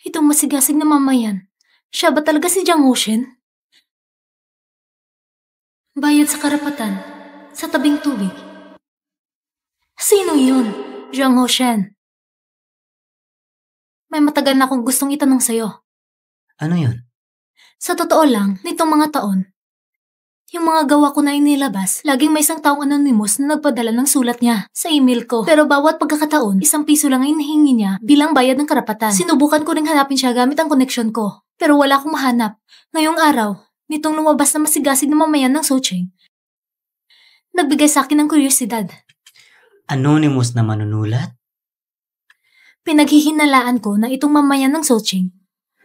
Itong masigasig na mamayan. Siya ba talaga si Jiang Hoshen? Bayad sa karapatan, sa tabing tubig. Sino yun? Jiang Hoshen. May matagal na akong gustong itanong sa'yo. Ano yun? Sa totoo lang, nitong mga taon, yung mga gawa ko na inilabas, laging may isang taong anonymous na nagpadala ng sulat niya sa email ko. Pero bawat pagkakataon, 1 piso lang ang hinihingi niya bilang bayad ng karapatan. Sinubukan ko ring hanapin siya gamit ang koneksyon ko, pero wala akong mahanap. Ngayong araw, nitong lumabas na masigasig na mamayan ng Socheng, nagbigay sa akin ng kuryosidad. Anonymous na manunulat? Pinaghihinalaan ko na itong mamayan ng Socheng,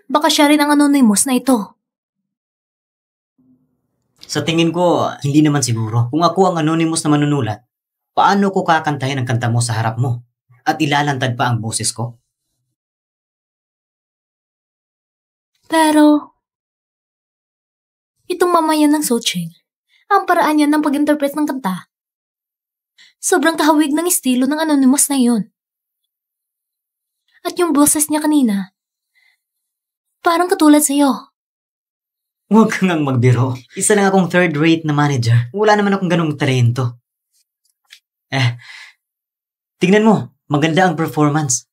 baka siya rin ang anonymous na ito. Sa tingin ko, hindi naman siguro. Kung ako ang anonymous na manunulat, paano ko kakantahin ang kanta mo sa harap mo? At ilalantad pa ang boses ko? Pero, itong mamayan ng Socheng, ang paraan niya ng pag-interpret ng kanta, sobrang kahawig ng estilo ng anonymous na yun. At yung boses niya kanina, parang katulad sa'yo. Huwag kang ngang magbiro. Isa lang akong third-rate na manager. Wala naman akong ganong talento. Tingnan mo, maganda ang performance.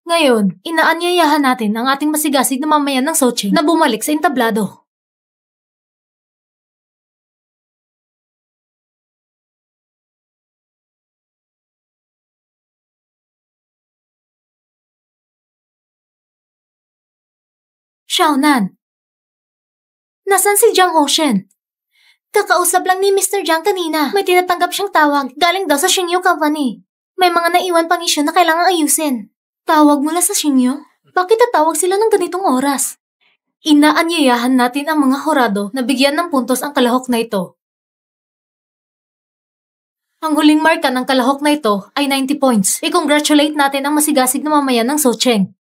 Ngayon, inaanyayahan natin ang ating masigasig na mamayan ng Socheng na bumalik sa entablado. Xiaonan, nasan si Jiang Hoshen? Kakausap lang ni Mr. Jiang kanina. May tinatanggap siyang tawag. Galing daw sa Xingyu Company. May mga naiwan pang isyu na kailangang ayusin. Tawag mula sa Xingyu? Bakit tatawag sila ng ganitong oras? Inaanyayahan natin ang mga hurado na bigyan ng puntos ang kalahok na ito. Ang huling marka ng kalahok na ito ay 90 points. I-congratulate natin ang masigasig na mamayan ng Socheng.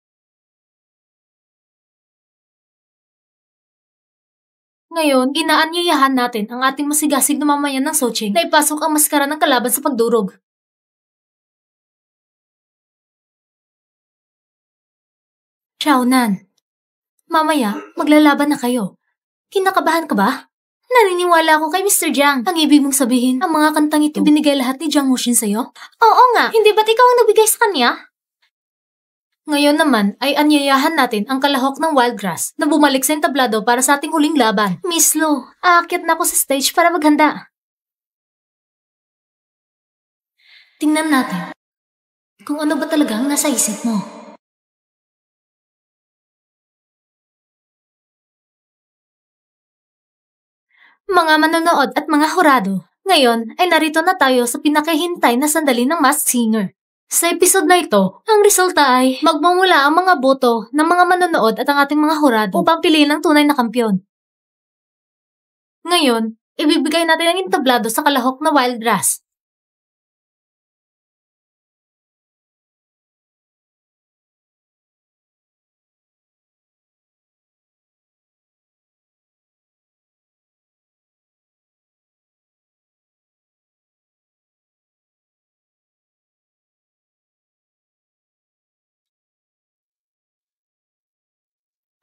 Ngayon, inaanyayahan natin ang ating masigasig na mamayan ng Socheng na ipasok ang maskara ng kalaban sa pagdurog. Xiaonan, mamaya, maglalaban na kayo. Kinakabahan ka ba? Naniniwala ako kay Mr. Jiang. Ang ibig mong sabihin, ang mga kantang ito, binigay lahat ni Jiang Hoshen sa'yo? Oo nga, hindi ba't ikaw ang nagbigay sa kanya? Ngayon naman ay anyayahan natin ang kalahok ng Wildgrass na bumalik sa entablado para sa ating huling laban. Miss Lu, aakyat na ako sa stage para maghanda. Tingnan natin kung ano ba talagang nasa isip mo. Mga manonood at mga hurado, Ngayon ay narito na tayo sa pinakahintay na sandali ng Masked Singer. Sa episode na ito, ang resulta ay magmumula ang mga boto ng mga manonood at ang ating mga hurado upang piliin ang tunay na kampyon. Ngayon, ibibigay natin ang entablado sa kalahok na Wild Grass.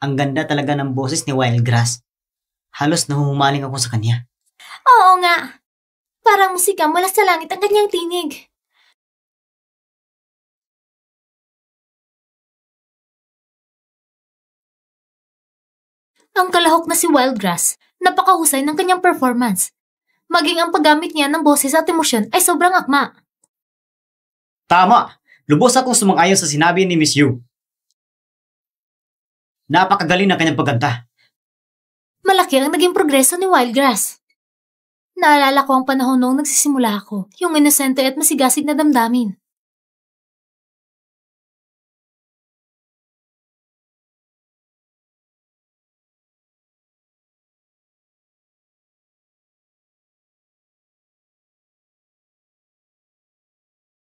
Ang ganda talaga ng boses ni Wildgrass. Halos nahuhumaling ako sa kanya. Oo nga. Parang musika mula sa langit ang kanyang tinig. Ang kalahok na si Wildgrass, napakahusay ng kanyang performance. Maging ang paggamit niya ng boses at emosyon ay sobrang akma. Tama! Lubos akong sumang-ayon sa sinabi ni Miss Yu. Napakagaling ng kanyang pagkanta. Malaki ang naging progreso ni Wildgrass. Naalala ko ang panahon noong nagsisimula ako, yung inosente at masigasig na damdamin.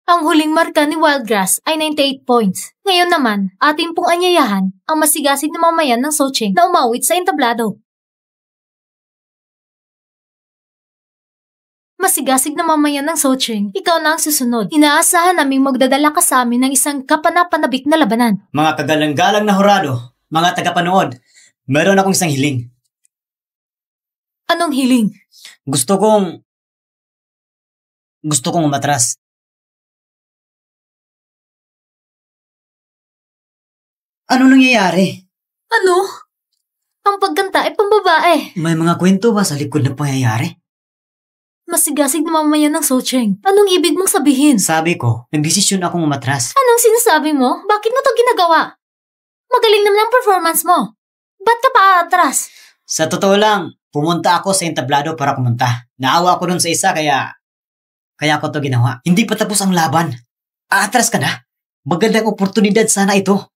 Ang huling marka ni Wildgrass ay 98 points. Ngayon naman, ating pong anyayahan ang masigasig na mamayan ng Socheng na umawit sa entablado. Masigasig na mamayan ng Socheng, ikaw na ang susunod. Inaasahan naming magdadala ka sa amin ng isang kapanapanabik na labanan. Mga kagalang-galang na hurado, mga tagapanood, meron akong isang hiling. Anong hiling? Gusto kong umatras. Ano nangyayari? Ano? Ang pagkanta ay pambabae. May mga kwento ba sa likod na pangyayari? Masigasig na mamayan ng Socheng. Anong ibig mong sabihin? Sabi ko, nagdesisyon akong umatras. Anong sinasabi mo? Bakit mo to ginagawa? Magaling naman ang performance mo. Ba't ka pa aatras? Sa totoo lang, pumunta ako sa entablado para kumunta. Naawa ko dun sa isa kaya ko to ginawa. Hindi pa tapos ang laban. Aatras ka na? Magandang oportunidad sana ito.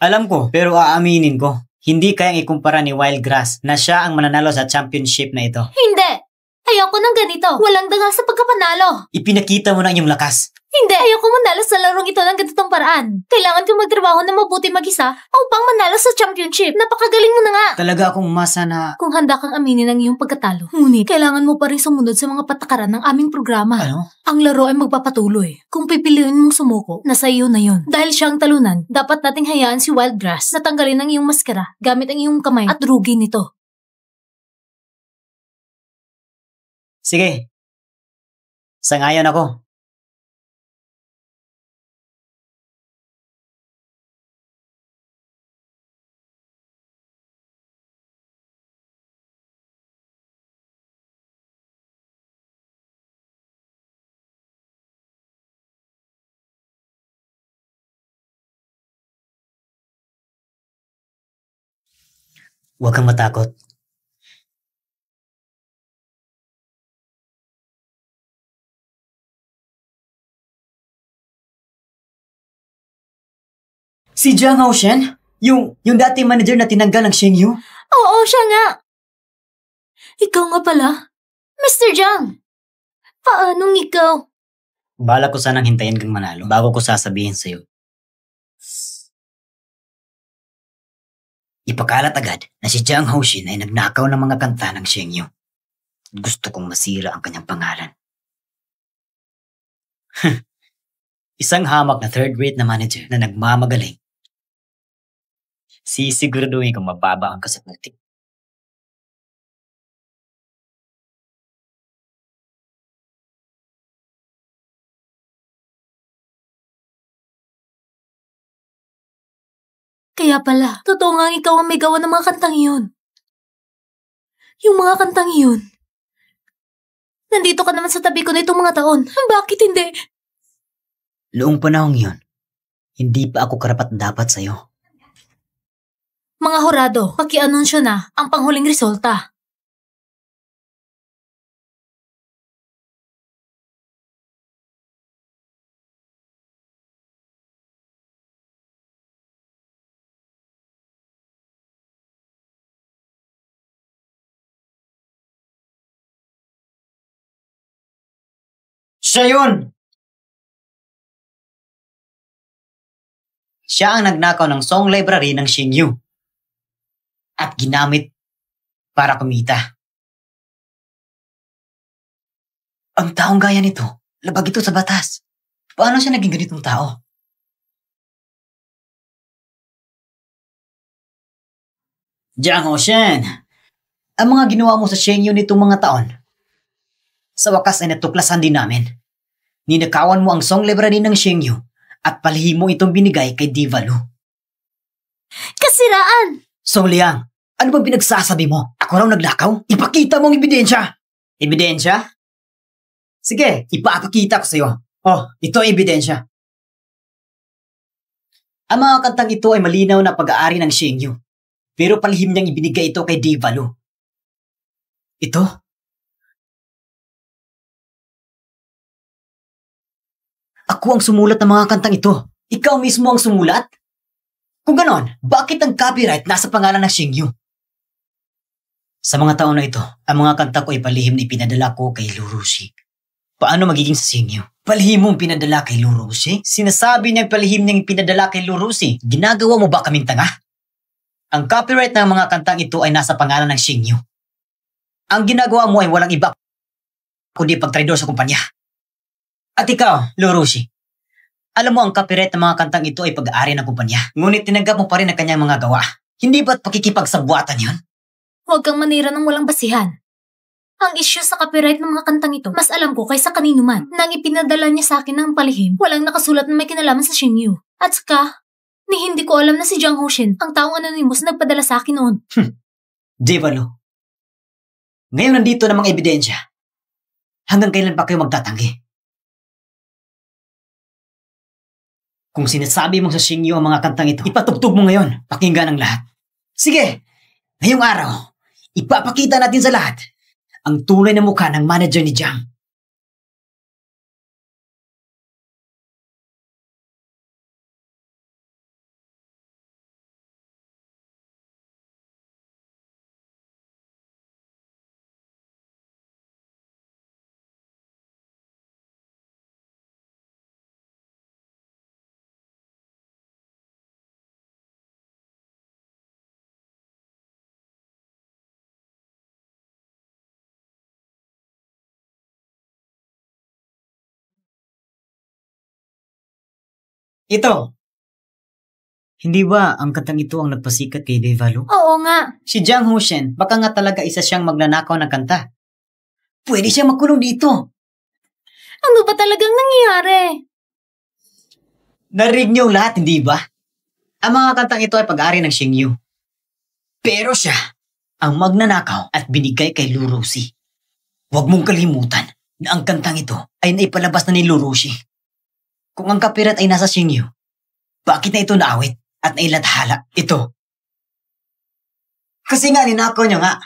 Alam ko, pero aaminin ko, hindi kayang ikumpara ni Wildgrass na siya ang mananalo sa championship na ito. Hindi! Ayoko ng ganito. Walang dangal sa pagkapanalo. Ipinakita mo na ang iyong lakas. Hindi! Ayoko manalo sa larong ito ng ganitong paraan. Kailangan kong magtrabaho na mabuti mag-isa upang manalo sa championship. Napakagaling mo na nga! Talaga akong umasa na... Kung handa kang aminin ang iyong pagkatalo, ngunit kailangan mo pa rin sumunod sa mga patakaran ng aming programa. Ano? Ang laro ay magpapatuloy. Kung pipiliin mong sumuko, nasa iyo na yon. Dahil siya ang talunan, dapat nating hayaan si Wildgrass na tanggalin ang iyong maskara gamit ang iyong kamay at rugi nito. Sige. Sangayon ako. Huwag kang matakot. Si Jiang Haoshen? Yung dating manager na tinanggal ng Sheng Yu? Oo, siya nga! Ikaw nga pala, Mr. Jiang! Paanong ikaw? Bala ko sanang hintayin kang manalo bago ko sasabihin sa'yo. Ipakalat agad na si Jiang Haoshen ay nagnakaw ng mga kanta ng Sheng Yu. Gusto kong masira ang kanyang pangalan. Isang hamak na third-rate na manager na nagmamagaling. Sisiguraduhin kung mababa ang kasaputin. Kaya pala, totoo nga ikaw ang may gawa ng mga kantang iyon. Yung mga kantang iyon. Nandito ka naman sa tabi ko na itong mga taon. Bakit hindi? Noong panahong yun, hindi pa ako karapat-dapat sa'yo. Mga hurado, paki-anunsyo na ang panghuling resulta. Siya yun! Siya ang nagnakaw ng song library ng Xingyu at ginamit para kumita. Ang taong gaya nito, labag ito sa batas. Paano siya naging ganitong tao? Jiang Hoshen, ang mga ginawa mo sa Xingyu nitong mga taon, sa wakas ay natuklasan din namin. Ninakawan mo ang song library ng Xingyu at palihim mo itong binigay kay Diva Lu. Kasiraan! Song Liang, ano bang pinagsasabi mo? Ako raw naglakaw? Ipakita mo ang ebidensya! Ebidensya? Sige, ipapakita ko sa'yo. Oh, ito ang ebidensya. Ang mga kantang ito ay malinaw na pag-aari ng Xingyu. Pero palihim niyang ibinigay ito kay Diva Lu. Ito? Ako ang sumulat ng mga kantang ito. Ikaw mismo ang sumulat? Kung ganon, bakit ang copyright nasa pangalan ng Xingyu? Sa mga taon na ito, ang mga kanta ko ay palihim na ipinadala ko kay Lurushi. Paano magiging sa Xingyu? Palihim mong pinadala kay Lurushi? Sinasabi niyang palihim niyang pinadala kay Lurushi. Ginagawa mo ba kaming tanga? Ang copyright ng mga kantang ito ay nasa pangalan ng Xingyu. Ang ginagawa mo ay walang iba kundi pagtraidor sa kumpanya. At ikaw, Lurushi, alam mo ang copyright ng mga kantang ito ay pag-aari ng kumpanya. Ngunit tinanggap mo pa rin ang kanyang mga gawa. Hindi ba't pakikipagsabwatan yon? Huwag kang manira ng walang basihan. Ang issue sa copyright ng mga kantang ito, mas alam ko kaysa kanino man. Nang ipinadala niya sa akin ng palihim, walang nakasulat na may kinalaman sa Xingyu. At saka, hindi ko alam na si Jiang Hoshen, ang taong anonymous na nagpadala sa akin noon. Diva Lu, ngayon nandito na mga ebidensya. Hanggang kailan pa kayo magtatanggi? Kung sinasabi mo sa Xingyu ang mga kantang ito, ipatugtog mo ngayon. Pakinggan ang lahat. Sige, ngayong araw, ipapakita natin sa lahat ang tunay na mukha ng manager ni Jiang. Ito. Hindi ba ang kantang ito ang nagpasikat kay Diva Lu? Oo nga. Si Jiang Hoshen, baka nga talaga isa siyang magnanakaw ng kanta. Pwede siyang makulong dito. Ano ba talagang nangyayari? Narinig niyo lahat, hindi ba? Ang mga kantang ito ay pag-ari ng Xingyu. Pero siya ang magnanakaw at binigay kay Lurushi. Huwag mong kalimutan na ang kantang ito ay naipalabas na ni Lurushi. Kung ang copyright ay nasa Xingyu, bakit na ito naawit at nailathala? Ito. Kasi nga ninakaw niya nga.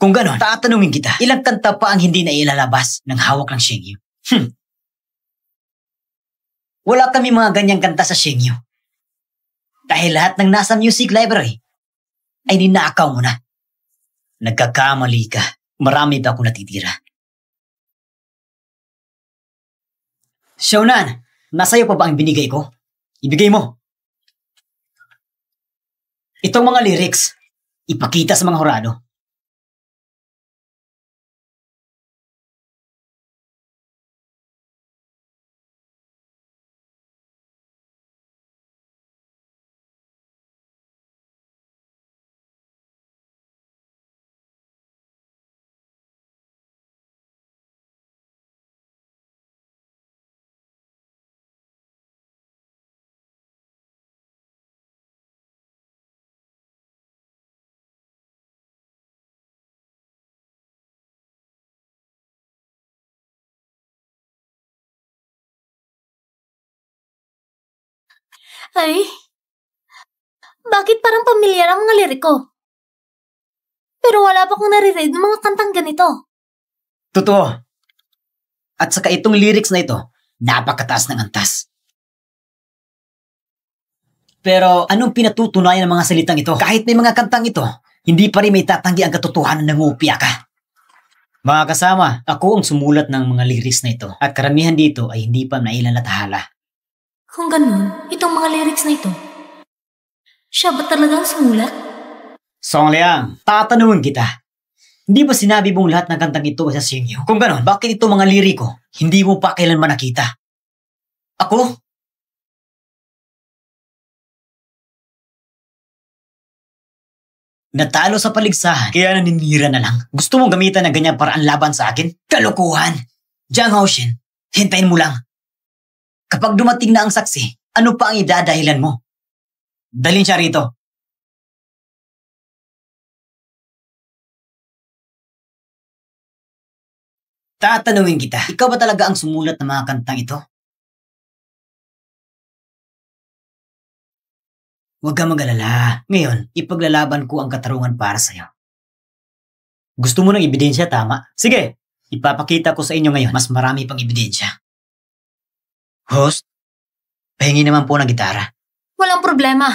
Kung ganon, tatanungin kita, ilang kanta pa ang hindi na ilalabas ng hawak ng Xingyu? Wala kami mga ganyang kanta sa Xingyu. Dahil lahat ng nasa music library ay ninakaw mo na. Nagkakamali ka. Marami pa ako natitira. Xiaonan, nasa'yo pa ba ang binigay ko? Ibigay mo. Itong mga lyrics, ipakita sa mga hurado. Ay, bakit parang pamilyar ang mga liriko? Pero wala pa akong naririnig ng mga kantang ganito. Totoo. At saka itong lyrics na ito, napakataas ng antas. Pero anong pinatutunayan ng mga salitang ito? Kahit may mga kantang ito, hindi pa rin may tatanggi ang katotohanan ng ngupya ka. Mga kasama, ako ang sumulat ng mga lyrics na ito at karamihan dito ay hindi pa nailalathala. Kung ganun, itong mga lyrics na ito, siya ba talagang sumulat? Song Liang, tatanungin kita. Hindi ba sinabi mong lahat ng kantang ito ay sa sinyo? Kung ganon, bakit ito mga liriko hindi mo pa kailanman nakita? Ako? Natalo sa paligsahan, kaya naninira na lang. Gusto mong gamitan ng ganyan paraan laban sa akin? Kalokohan! Jiang Haoshen, hintayin mo lang. Kapag dumating na ang saksi, ano pa ang idadahilan mo? Dalhin siya rito. Tatanungin kita, ikaw ba talaga ang sumulat ng mga kantang ito? Huwag kang mag-alala. Ngayon, ipaglalaban ko ang katarungan para sa'yo. Gusto mo ng ebidensya, tama? Sige, ipapakita ko sa inyo ngayon mas marami pang ebidensya. Host, pahingi naman po ng gitara. Walang problema.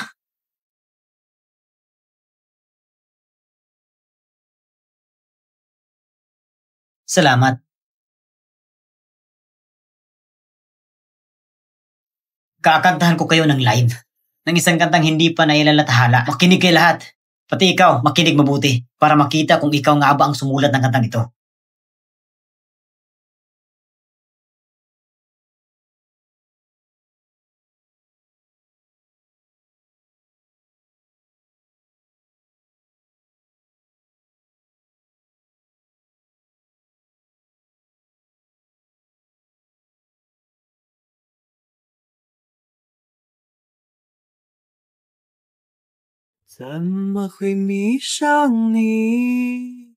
Salamat. Kakantahan ko kayo ng live. Ng isang kantang hindi pa nailalathala. Makinig kayo lahat. Pati ikaw, makinig mabuti para makita kung ikaw nga ba ang sumulat ng kantang ito.怎么会迷上你？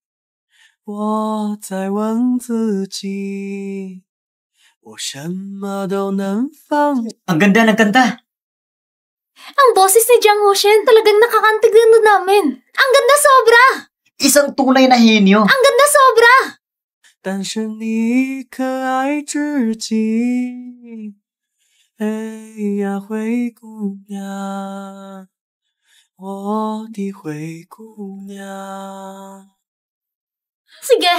我在问自己，我什么都能放。 Ang ganda ng kanta. Ang boses ni Jiang Haoshen talagang nakakantig na namin. Ang ganda sobra! Isang tunay na henyo. Ang ganda sobra! 但是你可爱至极，哎呀，灰姑娘，我的灰姑娘。 Sige.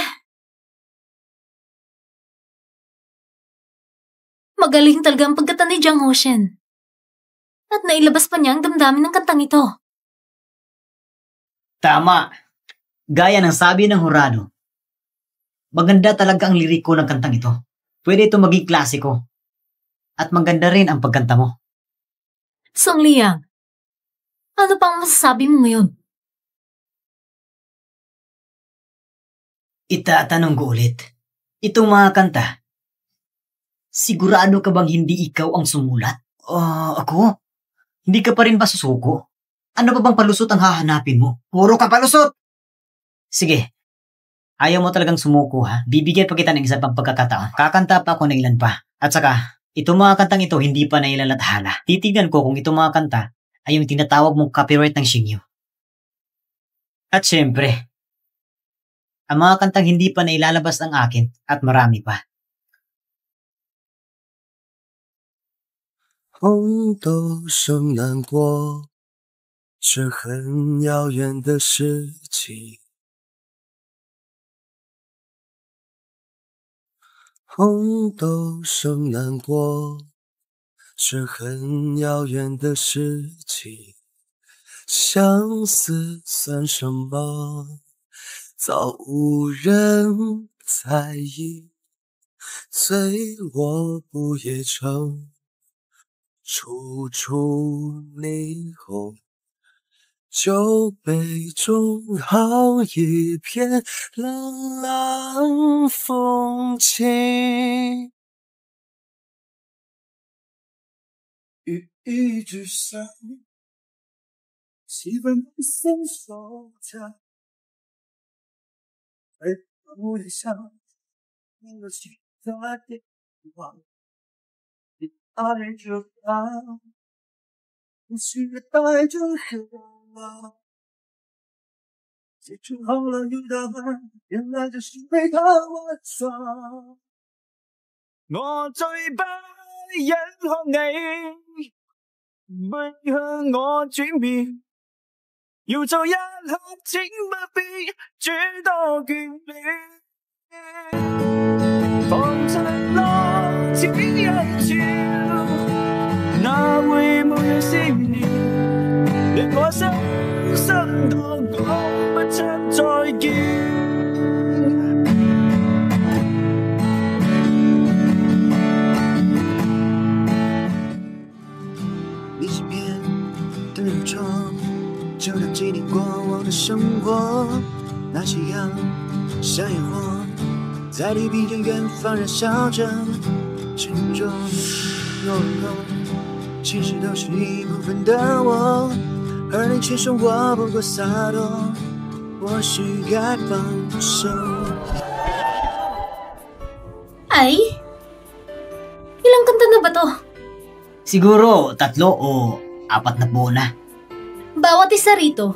Magaling talaga ang pagkanta ni Jiang Haoshen. At nailabas pa niya ang damdamin ng kantang ito. Tama. Gaya ng sabi ng hurado. Maganda talaga ang liriko ng kantang ito. Pwede ito maging klasiko. At maganda rin ang pagkanta mo. Song Liang, ano pang masasabi mo ngayon? Itatanong ko ulit. Itong mga kanta, sigurado ka bang hindi ikaw ang sumulat? Ako? Hindi ka pa rin ba susuko? Ano pa bang palusot ang hahanapin mo? Puro ka palusot! Sige. Ayaw mo talagang sumuko ha? Bibigyan pa kita ng isa pang pagkakataon. Kakanta pa ako ng ilan pa. At saka, itong mga kantang ito hindi pa nailalathala. Titignan ko kung itong mga kanta ay yung tinatawag mong copyright ng Xingyu. At syempre, ang mga kantang hindi pa nailalabas ang akin at marami pa. 红豆生南国，是很遥远的事情。红豆生南国，是很遥远的事情。相思算什么？早无人在意。随我不夜城。 处处霓虹，酒杯中好一片朗朗风情。雨一直下，气氛不先收着，而不能想，你的心在电话。 爱着他，不需要带着渴望。写出好了有答案，原來就是每個晚上。我最不忍看你，不向我轉變，要做一刻，請不必諸多眷戀。风筝浪起又跳，那會無人閃耀，令我傷心到講不出再見。明信片的那窗，就当纪念过往的生活，那夕阳像烟火。在地平线远方燃烧着，沉重懦弱，其实都是一部分的我，而你却说我不够洒脱，或许该放手。Ay? Ilang kanta na ba to? Siguro 3 o 4 na buo na. Bawat isa rito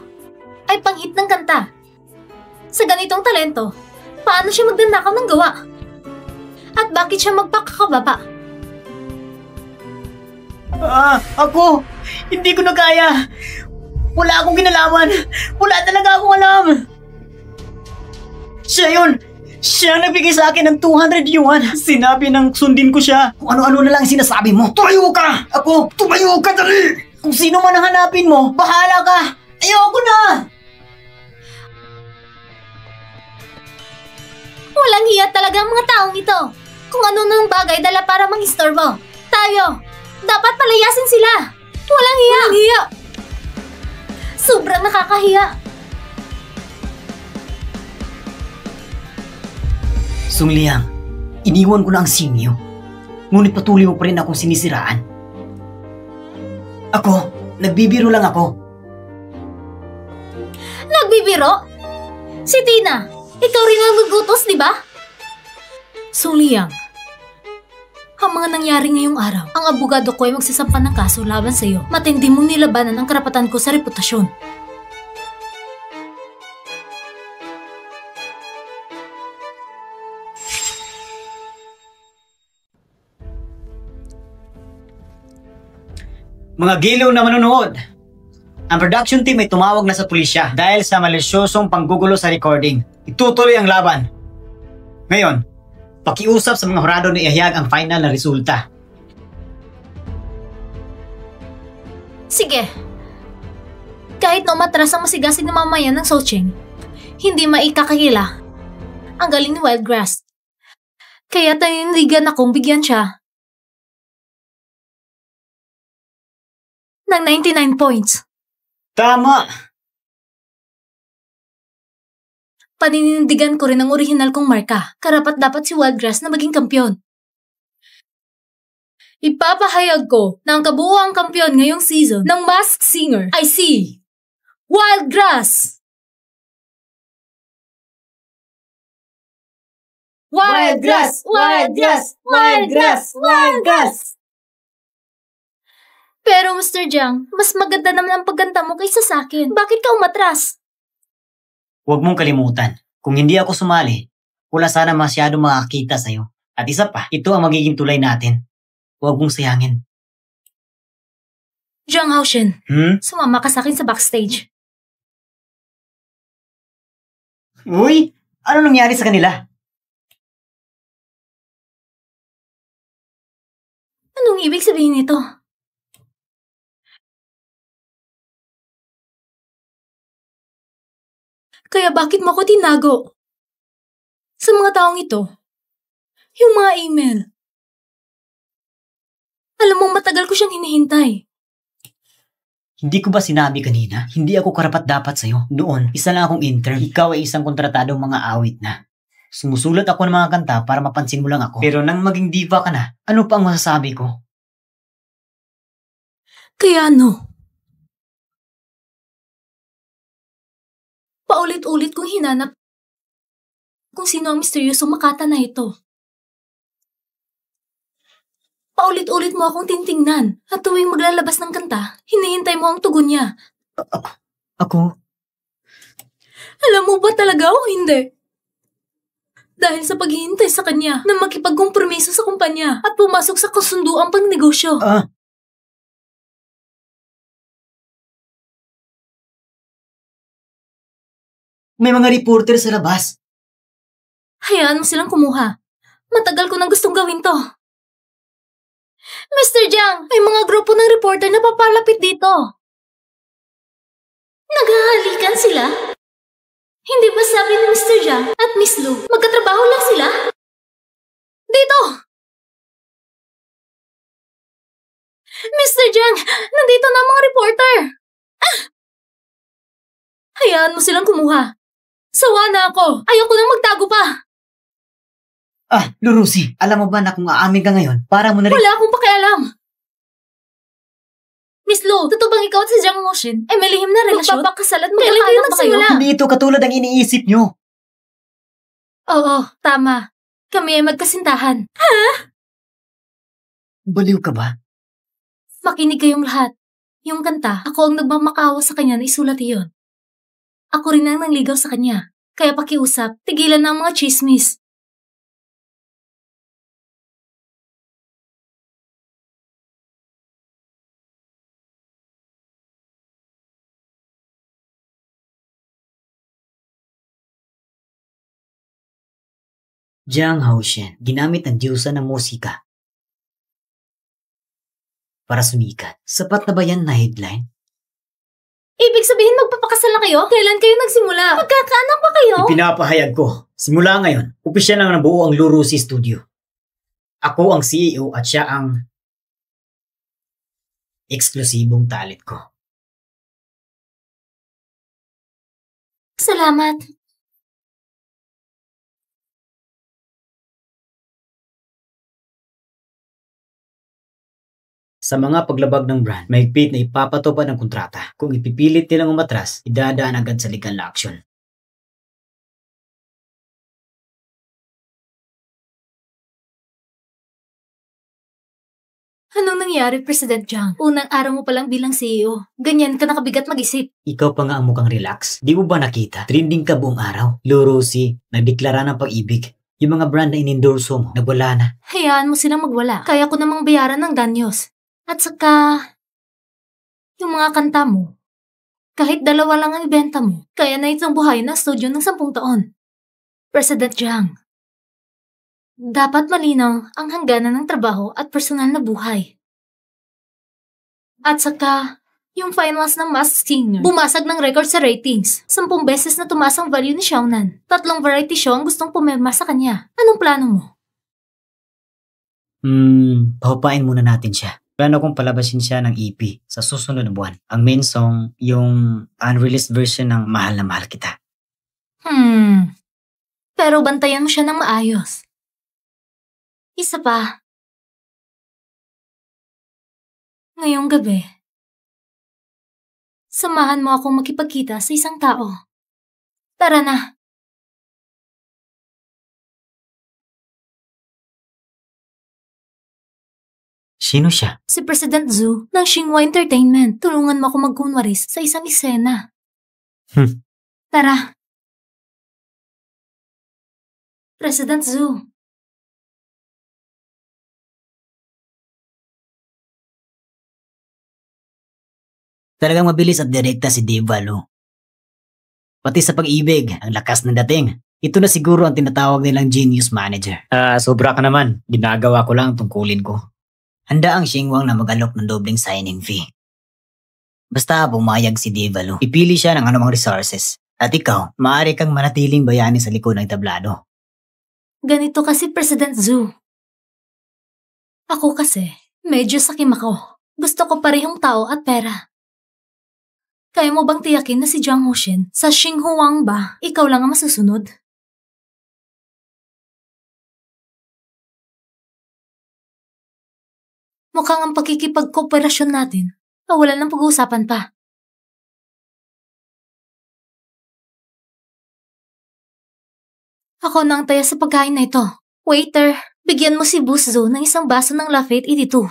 ay panghit ng kanta. Sa ganitong talento, paano siya magdanakaw ng gawa? At bakit siya magpakakababa? Ako! Hindi ko na kaya! Wala akong kinalaman! Wala talaga akong alam! Siya yun! Siya ang nagbigay sa akin ng 200 yuan! Sinabi nang sundin ko siya! Kung ano-ano na lang sinasabi mo! Tumayo ka! Ako! Tumayo ka dali! Kung sino man ang hanapin mo, bahala ka! Ayoko na! Walang hiya talaga ang mga taong ito. Kung ano nang bagay dala para mangistorbo. Tayo, dapat palayasin sila. Walang hiya. Walang hiya. Sobrang nakakahiya. Sung Liang, iniwan ko na ang sinyo. Ngunit patuloy mo pa rin akong sinisiraan. Ako, nagbibiro lang ako. Nagbibiro? Si Tina, ikaw rin ang nagutos, di ba? Suliang, ang mga nangyari ngayong araw, ang abogado ko ay magsasampa ng kaso laban sa iyo. Matindi mong nilabanan ang karapatan ko sa reputasyon. Mga giliw na manonood, ang production team ay tumawag na sa pulisya dahil sa malisyosong panggugulo sa recording. Itutuloy ang laban. Ngayon, pakiusap sa mga hurado na ihayag ang final na resulta. Sige. Kahit na umatras ang masigasig na mamayan ng Soching, hindi maikakakila ang galing ni Wildgrass. Kaya tanindigan akong bigyan siya ng 99 points. Tama! Paninindigan ko rin ang orihinal kong marka. Karapat-dapat si Wildgrass na maging kampyon. Ipapahayag ko na ang kabuuang kampyon ngayong season ng Masked Singer ay si Wildgrass! Wildgrass! Wildgrass! Wildgrass! Wildgrass! Pero Mr. Jiang, mas maganda naman ang pagganda mo kaysa sa akin. Bakit ka umatras? Huwag mong kalimutan, kung hindi ako sumali, wala sana masyado makakita sa'yo. At isa pa, ito ang magiging tulay natin. Huwag mong sayangin. Jiang Haoshen, sumama ka sa akin sa backstage. Uy, ano nangyari sa kanila? Anong ibig sabihin nito? Kaya bakit mo ko tinago? Sa mga taong ito, yung mga email. Alam mong matagal ko siyang hinihintay. Hindi ko ba sinabi kanina, hindi ako karapat-dapat sa'yo. Noon, isa lang akong intern. Ikaw ay isang kontratadong mga awit na. Sumusulat ako ng mga kanta para mapansin mo lang ako. Pero nang maging diva ka na, ano pa ang masasabi ko? Kaya ano? Paulit-ulit kong hinanap kung sino ang misteryosong makata na ito. Paulit-ulit mo akong tintingnan at tuwing maglalabas ng kanta, hinihintay mo ang tugon niya. Ako? Alam mo ba talaga o hindi? Dahil sa paghihintay sa kanya na makipagkompromiso sa kumpanya at pumasok sa kasunduang pangnegosyo. May mga reporter sa labas. Hayaan mo silang kumuha. Matagal ko nang gustong gawin to. Mr. Jiang, may mga grupo ng reporter na papalapit dito. Naghahalikan sila? Hindi ba sabi ni Mr. Jiang at Miss Lu, magkatrabaho lang sila? Dito! Mr. Jiang, nandito na ang mga reporter. Hayaan mo silang kumuha. Sawa na ako. Ayoko nang magtago pa. Lurusi, alam mo ba na kung aamin ka ngayon, para mo na rin... Wala akong pakialam. Miss Lu, totoo bang ikaw at si Jiang Hoshin ay may lihim na relasyon? Magpapakasal at magkakaanak ba kayo? Hindi ito katulad ang iniisip nyo. Oo, tama. Kami ay magkasintahan. Baliw ka ba? Makinig kayong lahat. Yung kanta, ako ang nagmamakaawa sa kanya na isulat iyon. Ako rin ang nangligaw sa kanya. Kaya pakiusap, tigilan na ang mga chismis. Jiang Haoshen, ginamit ng diyosa ng musika para sumikat. Sapat na ba yan na headline? Ibig sabihin magpapakasal na kayo? Kailan kayo nagsimula? Magkakaanak ba kayo? Ipinapahayag ko, simula ngayon, opisyal na nabuo ang Lurusi Studio. Ako ang CEO at siya ang eksklusibong talent ko. Salamat. Sa mga paglabag ng brand, mahigpit na ipapatupad ang kontrata. Kung ipipilit nilang umatras, idadaan agad sa legal na aksyon. Anong nangyari, President Jiang? Unang araw mo pa lang bilang CEO. Ganyan ka nakabigat mag-isip. Ikaw pa nga ang mukhang relax. Di mo ba nakita? Trending ka buong araw. Lurusi, nagdeklara ng pag-ibig. Yung mga brand na inendorso mo, nagwala na. Hayaan mo silang magwala. Kaya ko namang bayaran ng danyos. At saka, yung mga kanta mo, kahit 2 lang ang ibenta mo, kaya na itong buhay na studio ng 10 taon. President Jiang, dapat malinaw ang hangganan ng trabaho at personal na buhay. At saka, yung finals ng Masked Singer, bumasag ng record sa ratings. 10 beses na tumaas ang value ni Xiaonan. 3 variety show ang gustong pumirma sa kanya. Anong plano mo? Pahupain muna natin siya. Plano kong palabasin siya ng EP sa susunod na buwan. Ang main song, yung unreleased version ng Mahal na Mahal Kita. Pero bantayan mo siya ng maayos. Isa pa. Ngayong gabi, samahan mo akong makipagkita sa isang tao. Tara na. Sino siya? Si President Zhu ng Xinhua Entertainment. Tulungan mo ako magkunwaris sa isang eksena. Tara. President Zhu. Talagang mabilis at direkta si Diva Lu. Pati sa pag-ibig, ang lakas ng dating. Ito na siguro ang tinatawag nilang genius manager. Sobra ka naman. Ginagawa ko lang ang tungkulin ko. Handa ang Xinguang na mag-alok ng dobleng signing fee. Basta pumayag si Diva Lu. Ipili siya ng anumang resources. At ikaw, maaari kang manatiling bayani sa likod ng tablado. Ganito kasi President Zhu. Ako kasi, medyo sakim ako. Gusto ko parehong tao at pera. Kaya mo bang tiyakin na si Jiang Hoshin sa Xinhuang ba, ikaw lang ang masusunod? Mukhang ang pagkikipagkooperasyon natin, wala ng pag-uusapan pa. Ako na ang taya sa pagkain na ito. Waiter, bigyan mo si Buzzo ng isang baso ng Lafite 82.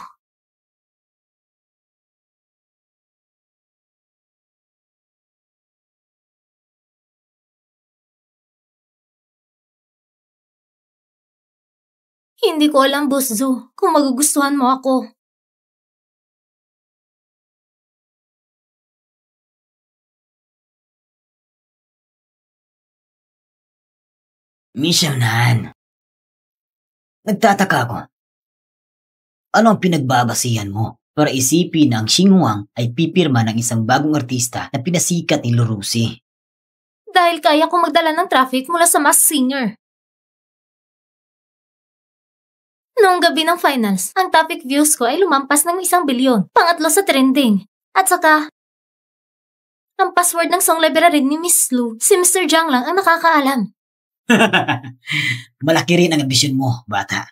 Hindi ko alam, Buzzo, kung magugustuhan mo ako. Misyonan, nagtataka ako. Ano ang pinagbabasihan mo para isipin na ang Xinhuang ay pipirma ng isang bagong artista na pinasikat ni Lurusi? Dahil kaya kong magdala ng traffic mula sa Masked Singer. Noong gabi ng finals, ang traffic views ko ay lumampas ng 1 bilyon, pangatlo sa trending. At saka, ang password ng song library ni Miss Lu, si Mr. Jiang lang ang nakakaalam. Malaki rin ang ambisyon mo, bata.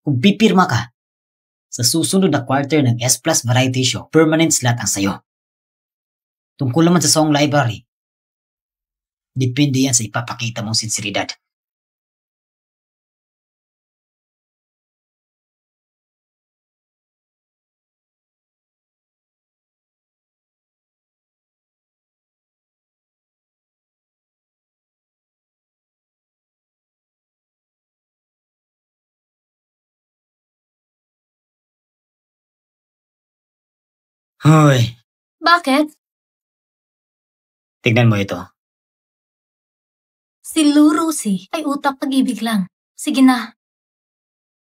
Kung pipirma ka, sa susunod na quarter ng S Plus Variety Show, permanent slot ang sayo. Tungkol naman sa song library, depende yan sa ipapakita mong sinseridad. Hoy, Bakit? tignan mo ito. Si Lu Rusi ay utak pag-ibig lang. Sige na.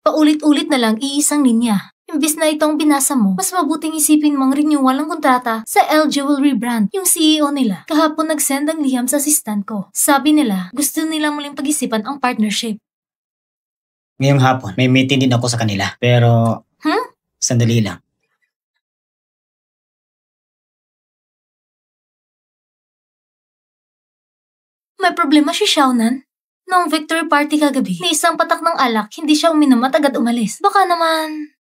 Paulit-ulit na lang iisang linya. Imbis na itong binasa mo, mas mabuting isipin mong renewal ng kontrata sa L Jewelry brand. Yung CEO nila, kahapon nag-send ang liham sa assistant ko. Sabi nila, gusto nilang muling pag-isipan ang partnership. Ngayong hapon, may meeting din ako sa kanila. Pero, sandali lang. May problema si Xiaonan? Noong victory party kagabi, ni isang patak ng alak, hindi siya uminom at agad umalis. Baka naman...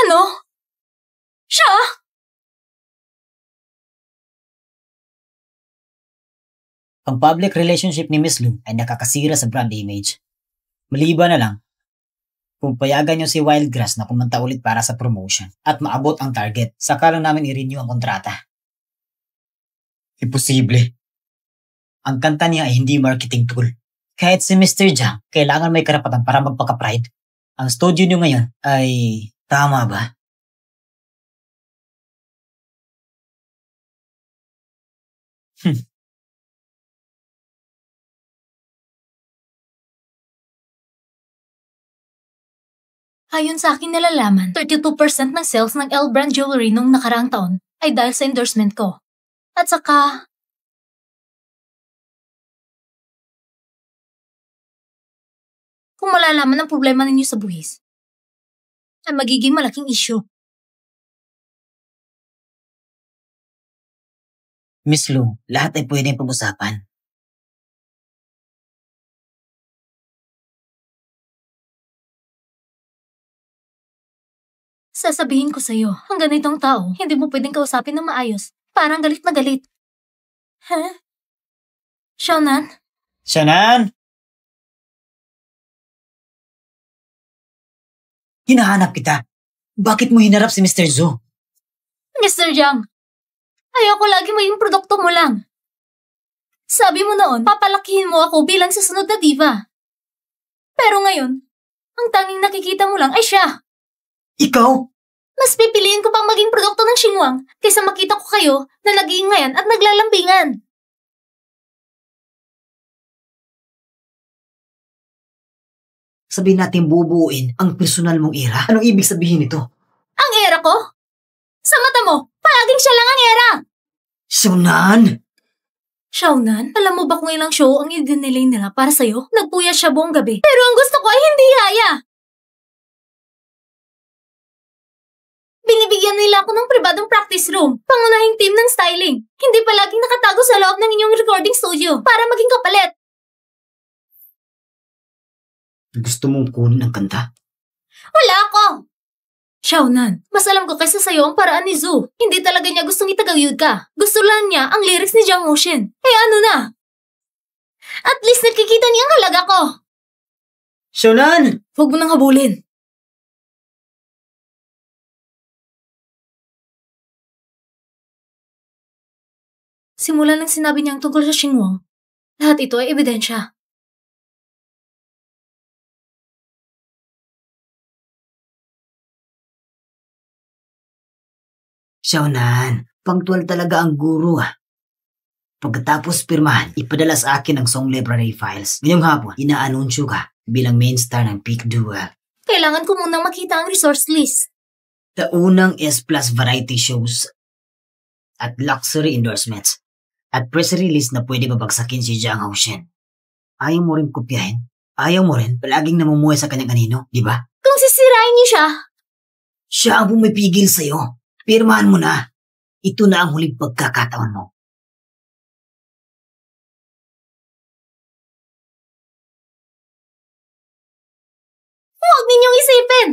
Ano? Siya? Ang public relationship ni Miss Lu ay nakakasira sa brand image. Maliban na lang, kung payagan niyo si Wildgrass na kumanta ulit para sa promotion at maabot ang target, saka lang namin i-renew ang kontrata. Imposible. Ang kanta niya ay hindi marketing tool. Kahit si Mr. Jiang, kailangan may karapatan para magpaka-pride. Ang studio niyo ngayon ay tama ba? Ayon sa akin nalalaman, 32% ng sales ng L brand jewelry nung nakaraang taon ay dahil sa endorsement ko. At saka... Kung malalaman ang problema ninyo sa buwis, ay magiging malaking issue. Miss Lu, lahat ay pwedeng pag-usapan. Sasabihin ko sa'yo, ang ganitong tao, hindi mo pwedeng kausapin ng maayos. Parang galit na galit. Ha? Xiaonan? Xiaonan! Hinahanap kita. Bakit mo hinarap si Mr. Zhu? Mr. Jiang, ayoko lagi maging produkto mo lang. Sabi mo noon, papalakihin mo ako bilang susunod na diva. Pero ngayon, ang tanging nakikita mo lang ay siya. Ikaw? Mas pipiliin ko pang maging produkto ng Xinhuang kaysa makita ko kayo na nag-iingayan at naglalambingan. Sabihin natin bubuuin ang personal mong era. Anong ibig sabihin nito? Ang era ko? Sa mata mo, palaging siya lang ang era. Xiaonan! Xiaonan, alam mo ba kung ilang show ang i-delay nila para sa'yo? Nagpuya siya buong gabi. Pero ang gusto ko ay hindi haya. Binibigyan nila ako ng pribadong practice room, pangunahing team ng styling. Hindi palaging nakatago sa loob ng inyong recording studio para maging kapalit. Gusto mong kunin ang kanta? Wala ako! Xiaonan, mas alam ko kaysa sa'yo ang paraan ni Zhu. Hindi talaga niya gustong itagayud ka. Gusto lang niya ang lyrics ni Jiang Ocean. Eh ano na? At least nakikita niya ang halaga ko. Xiaonan! Huwag mo nang habulin. Simula nang sinabi niya ang tungkol sa Xinhuang, lahat ito ay ebidensya. Xiaonan, punctual talaga ang guru ah. Pagkatapos pirmahan, ipadala sa akin ang song library files. Ngayong hapon, inaanunsyo ka bilang main star ng Peak Duel. Kailangan ko munang makita ang resource list. Taunang S Plus variety shows at luxury endorsements at press release na pwede babagsakin si Jiang Haoshen. Ayaw mo rin kopyahin? Ayaw mo rin palaging namumuhay sa kanyang anino, di ba? Kung sisirain niyo siya, Siya ang pumipigil sa'yo. Pirmahan mo na. Ito na ang huling pagkakataon mo. huwag ninyong isipin!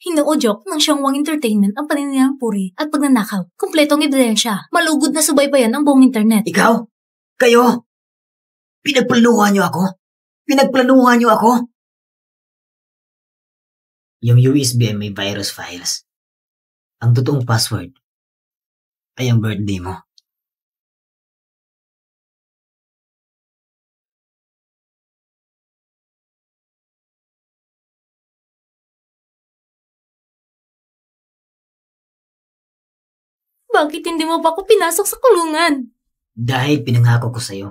Hinuudyok ng Xiangwang Entertainment ang paninirang puri at pagnanakaw. Kompletong ebidensya. Malugod na subaybayan ang buong internet. Ikaw? Kayo? Pinagplanuhan niyo ako? Pinagplanuhan niyo ako? Yung USB ay may virus files. Ang totoong password ay ang birthday mo. Bakit hindi mo ba ako pinasok sa kulungan? Dahil pinangako ko sa'yo.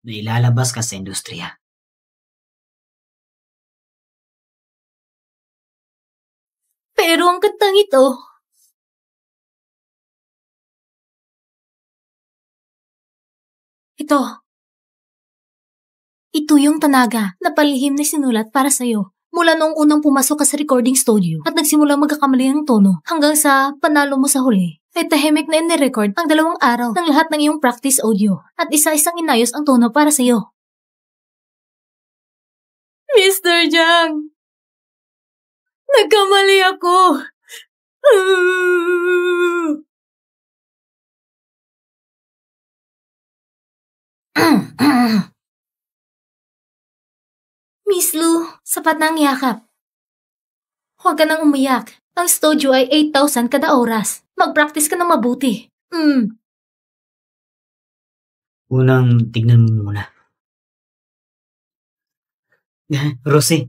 Na ilalabas ka sa industriya. Pero ang kantang ito, Ito yung tanaga na palihim na sinulat para sa'yo. Mula noong unang pumasok ka sa recording studio at nagsimulang magkakamali ng tono hanggang sa panalo mo sa huli. Ay tahimik na inirecord ang 2 araw ng lahat ng iyong practice audio at isa-isang inayos ang tono para sa'yo. Mr. Jiang! Nagkamali ako! Miss Lu, sapat na ang yakap. Huwag ka nang umiyak. Ang studio ay 8,000 kada oras. Mag-practice ka na mabuti. Unang tignan mo muna. Rosie.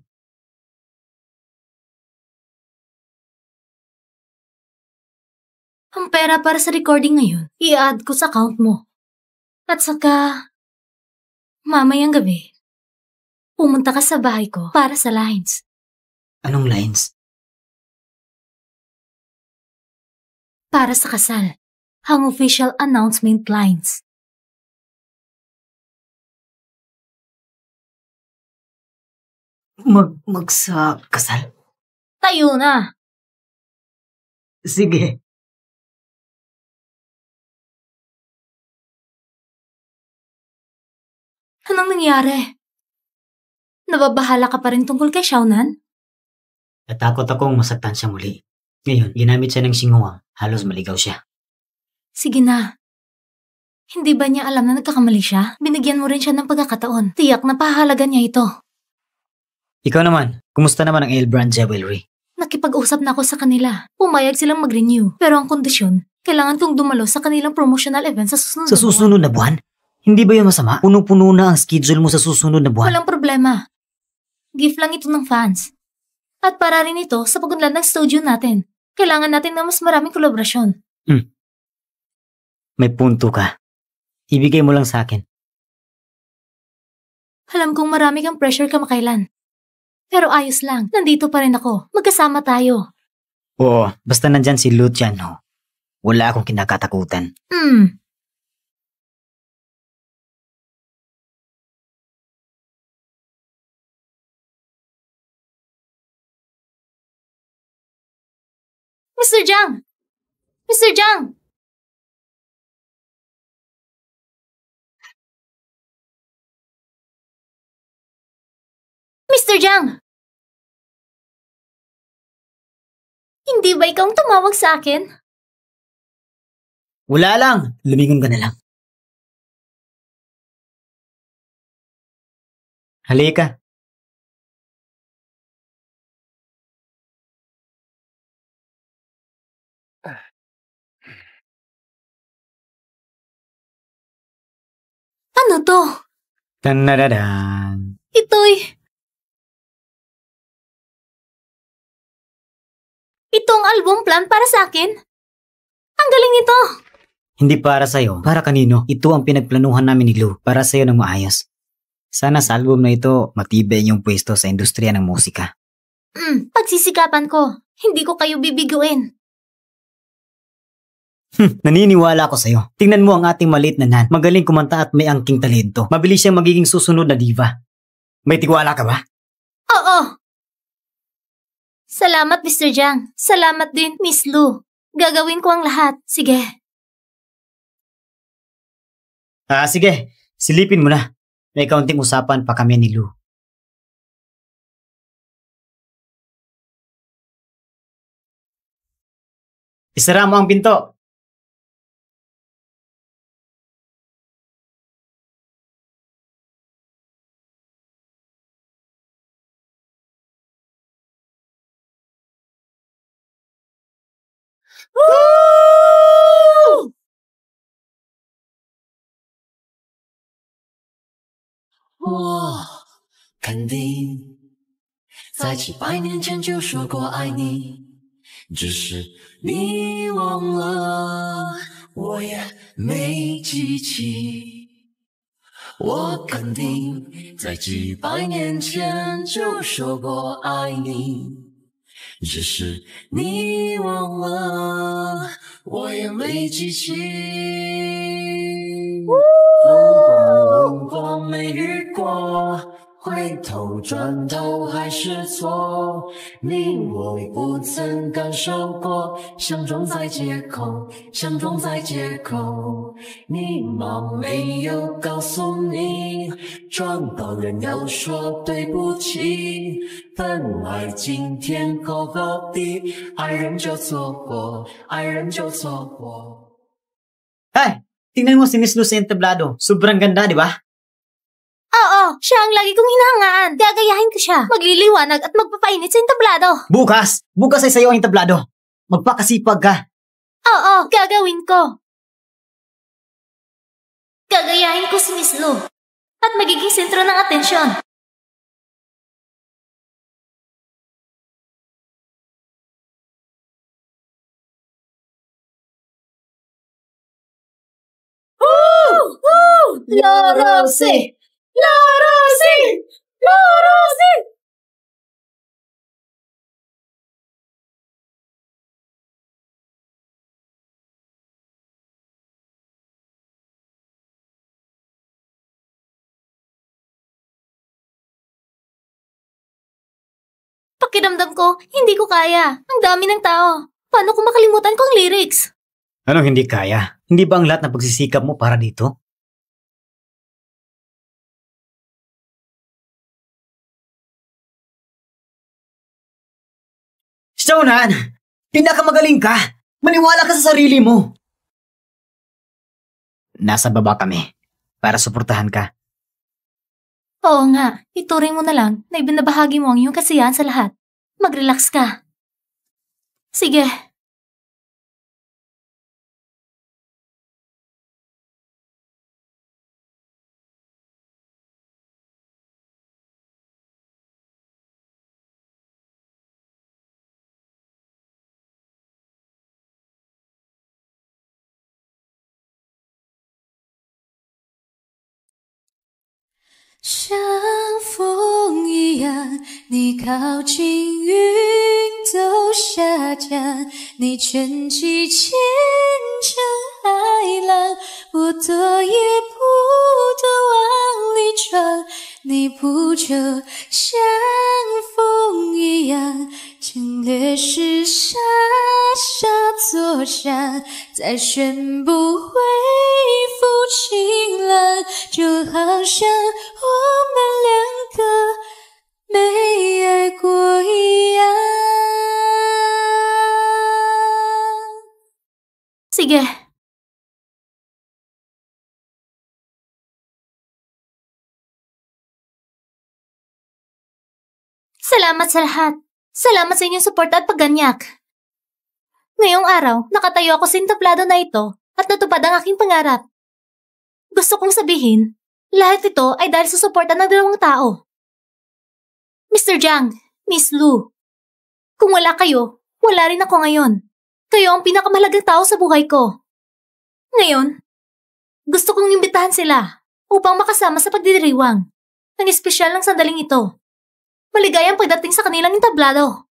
Ang pera para sa recording ngayon, i-add ko sa account mo. At saka, mamayang gabi, pumunta ka sa bahay ko para sa lines. Anong lines? Para sa kasal. Ang official announcement lines. Sa kasal? Tayo na! Sige. Anong nangyari? Nababahala ka pa rin tungkol kay Xiaonan? Natakot akong masaktan siya muli. Ngayon, ginamit siya ng singuang. Halos maligaw siya. Sige na. Hindi ba niya alam na nagkakamali siya? Binigyan mo rin siya ng pagkakataon. Tiyak na pahalaga niya ito. Ikaw naman, kumusta naman ang Ailbrand Jewelry? Nakipag-usap na ako sa kanila. Pumayag silang mag-renew. Pero ang kondisyon, kailangan kong dumalo sa kanilang promotional event sa susunod Sa susunod na buwan? Hindi ba yun masama? Punong-puno na ang schedule mo sa susunod na buwan. Walang problema. Gift lang ito ng fans. At para rin ito sa pagunlad ng studio natin. Kailangan natin ng mas maraming kolaborasyon. May punto ka. Ibigay mo lang sa akin. Alam kong marami kang pressure kamakailan. Pero ayos lang. Nandito pa rin ako. Magkasama tayo. Oo, basta nandyan si Lucian, no? Wala akong kinakatakutan. Mr. Jiang! Mr. Jiang! Mr. Jiang! Hindi ba ikaw ang tumawag sa akin? Wala lang. Lumingon ka na lang. Halika. Ano to? Tanaradan. Itong album plan para sa akin. Ang galing nito. Hindi para sa'yo. Para kanino? Ito ang pinagplanuhan namin ni Lou para sa'yo ng maayos. Sana sa album na ito, matibay yung pwesto sa industriya ng musika. Pagsisikapan ko. Hindi ko kayo bibiguin. Naniniwala ako sa'yo. Tingnan mo ang ating maliit na Nan. Magaling kumanta at may angking talento. Mabilis siyang magiging susunod na diva. May tiwala ka ba? Oo. Salamat, Mr. Jiang. Salamat din, Miss Lou. Gagawin ko ang lahat. Sige. Sige. Silipin mo na. May kaunting usapan pa kami ni Lou. Isara mo ang pinto. Woo! 我肯定在700年前就说过爱你，只是你忘了，我也没记起。我肯定在几百年前就说过爱你，只是你忘了，我也没记起。如果没遇过，回头转头还是错。你我不曾感受过，相撞在街口，相撞在街口。你妈没有告诉你，撞到人要说对不起。本来今天够好的，爱人就错过，爱人就错过。 Ay! Tingnan mo si Miss Lou sa entablado. Sobrang ganda, di ba? Oo, siya ang lagi kong hinahangaan. Gagayahin ko siya. Magliliwanag at magpapainit sa entablado. Bukas! Bukas ay sa'yo ang entablado. Magpakasipag ka. Oo, gagawin ko. Gagayahin ko si Miss Lou at magiging sentro ng atensyon. Woo! Lorosi! Lorosi! Lorosi! Pakiramdam ko, hindi ko kaya. Ang dami ng tao. Paano ko makalimutan ko ang lyrics? Anong hindi kaya? Hindi ba ang lahat ng pagsisikap mo para dito? Shonan! Pinakamagaling ka! Maniwala ka sa sarili mo! Nasa baba kami para suportahan ka. Oo nga, ituring mo na lang na ibinabahagi mo ang iyong kasiyahan sa lahat. Mag-relax ka. Sige. "像风一样，你靠近，云都下降，你撑起千丈海浪，我躲也不躲往里闯，你不就像风一样，侵略时傻傻坐下，再宣布恢复晴朗，就好像我们两个没爱过一样。" Sige. Salamat sa lahat. Salamat sa inyong suporta at pagganyak. Ngayong araw, nakatayo ako sa entablado na ito at natupad ang aking pangarap. Gusto kong sabihin, lahat ito ay dahil sa suporta ng dalawang tao. Mr. Jiang, Miss Lu. Kung wala kayo, wala rin ako ngayon. Kayo ang pinakamahalagang tao sa buhay ko. Ngayon, gusto kong imbitahan sila upang makasama sa pagdiriwang ng espesyal ng sandaling ito. Maligayang pagdating sa kanilang entablado.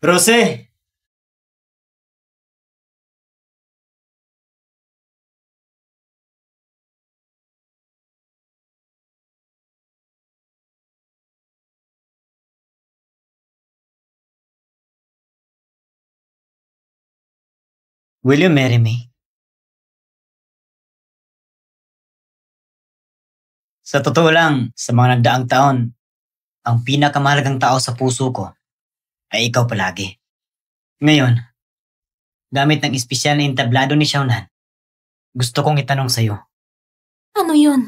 Rose! Will you marry me? Sa totoo lang, sa mga nagdaang taon, ang pinakamahalagang tao sa puso ko ay ikaw palagi. Ngayon, gamit ng espesyal na entablado ni Xiaonan, gusto kong itanong sa'yo. Ano yun?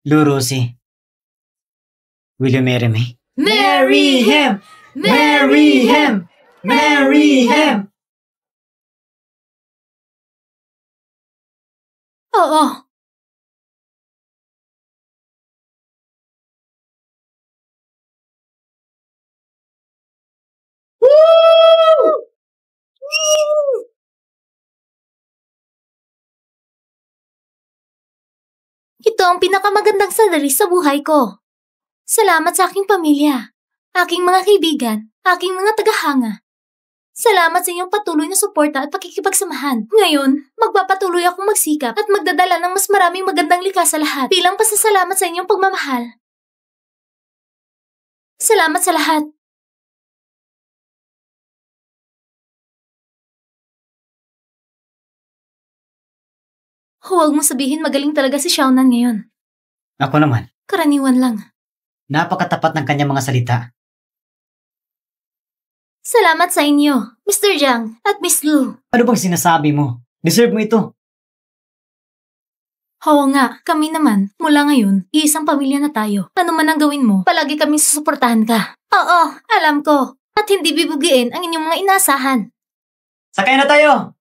Lu Rosie, will you marry me? Marry him! Marry him! Marry him! Oo. Ito ang pinakamagandang sandali sa buhay ko. Salamat sa aking pamilya, aking mga kaibigan, aking mga tagahanga. Salamat sa inyong patuloy na suporta at pakikipagsamahan. Ngayon, magpapatuloy akong magsikap at magdadala ng mas maraming magandang likha sa lahat bilang pasasalamat sa inyong pagmamahal. Salamat sa lahat. Huwag mong sabihin magaling talaga si Xiaonan ngayon. Ako naman, Karaniwan lang. napakatapat ng kanyang mga salita. Salamat sa inyo, Mr. Jiang at Miss Lu. Ano bang sinasabi mo? Deserve mo ito. Oo nga, kami naman, mula ngayon, iisang pamilya na tayo. Ano man ang gawin mo, palagi kami susuportahan ka. Oo, alam ko. At hindi bibugiin ang inyong mga inaasahan. Sakay na tayo!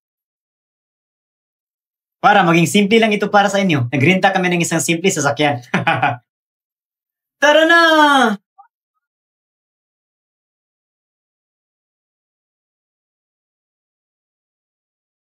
Para maging simple lang ito para sa inyo, nagrenta kami ng isang simple sasakyan. Tara na!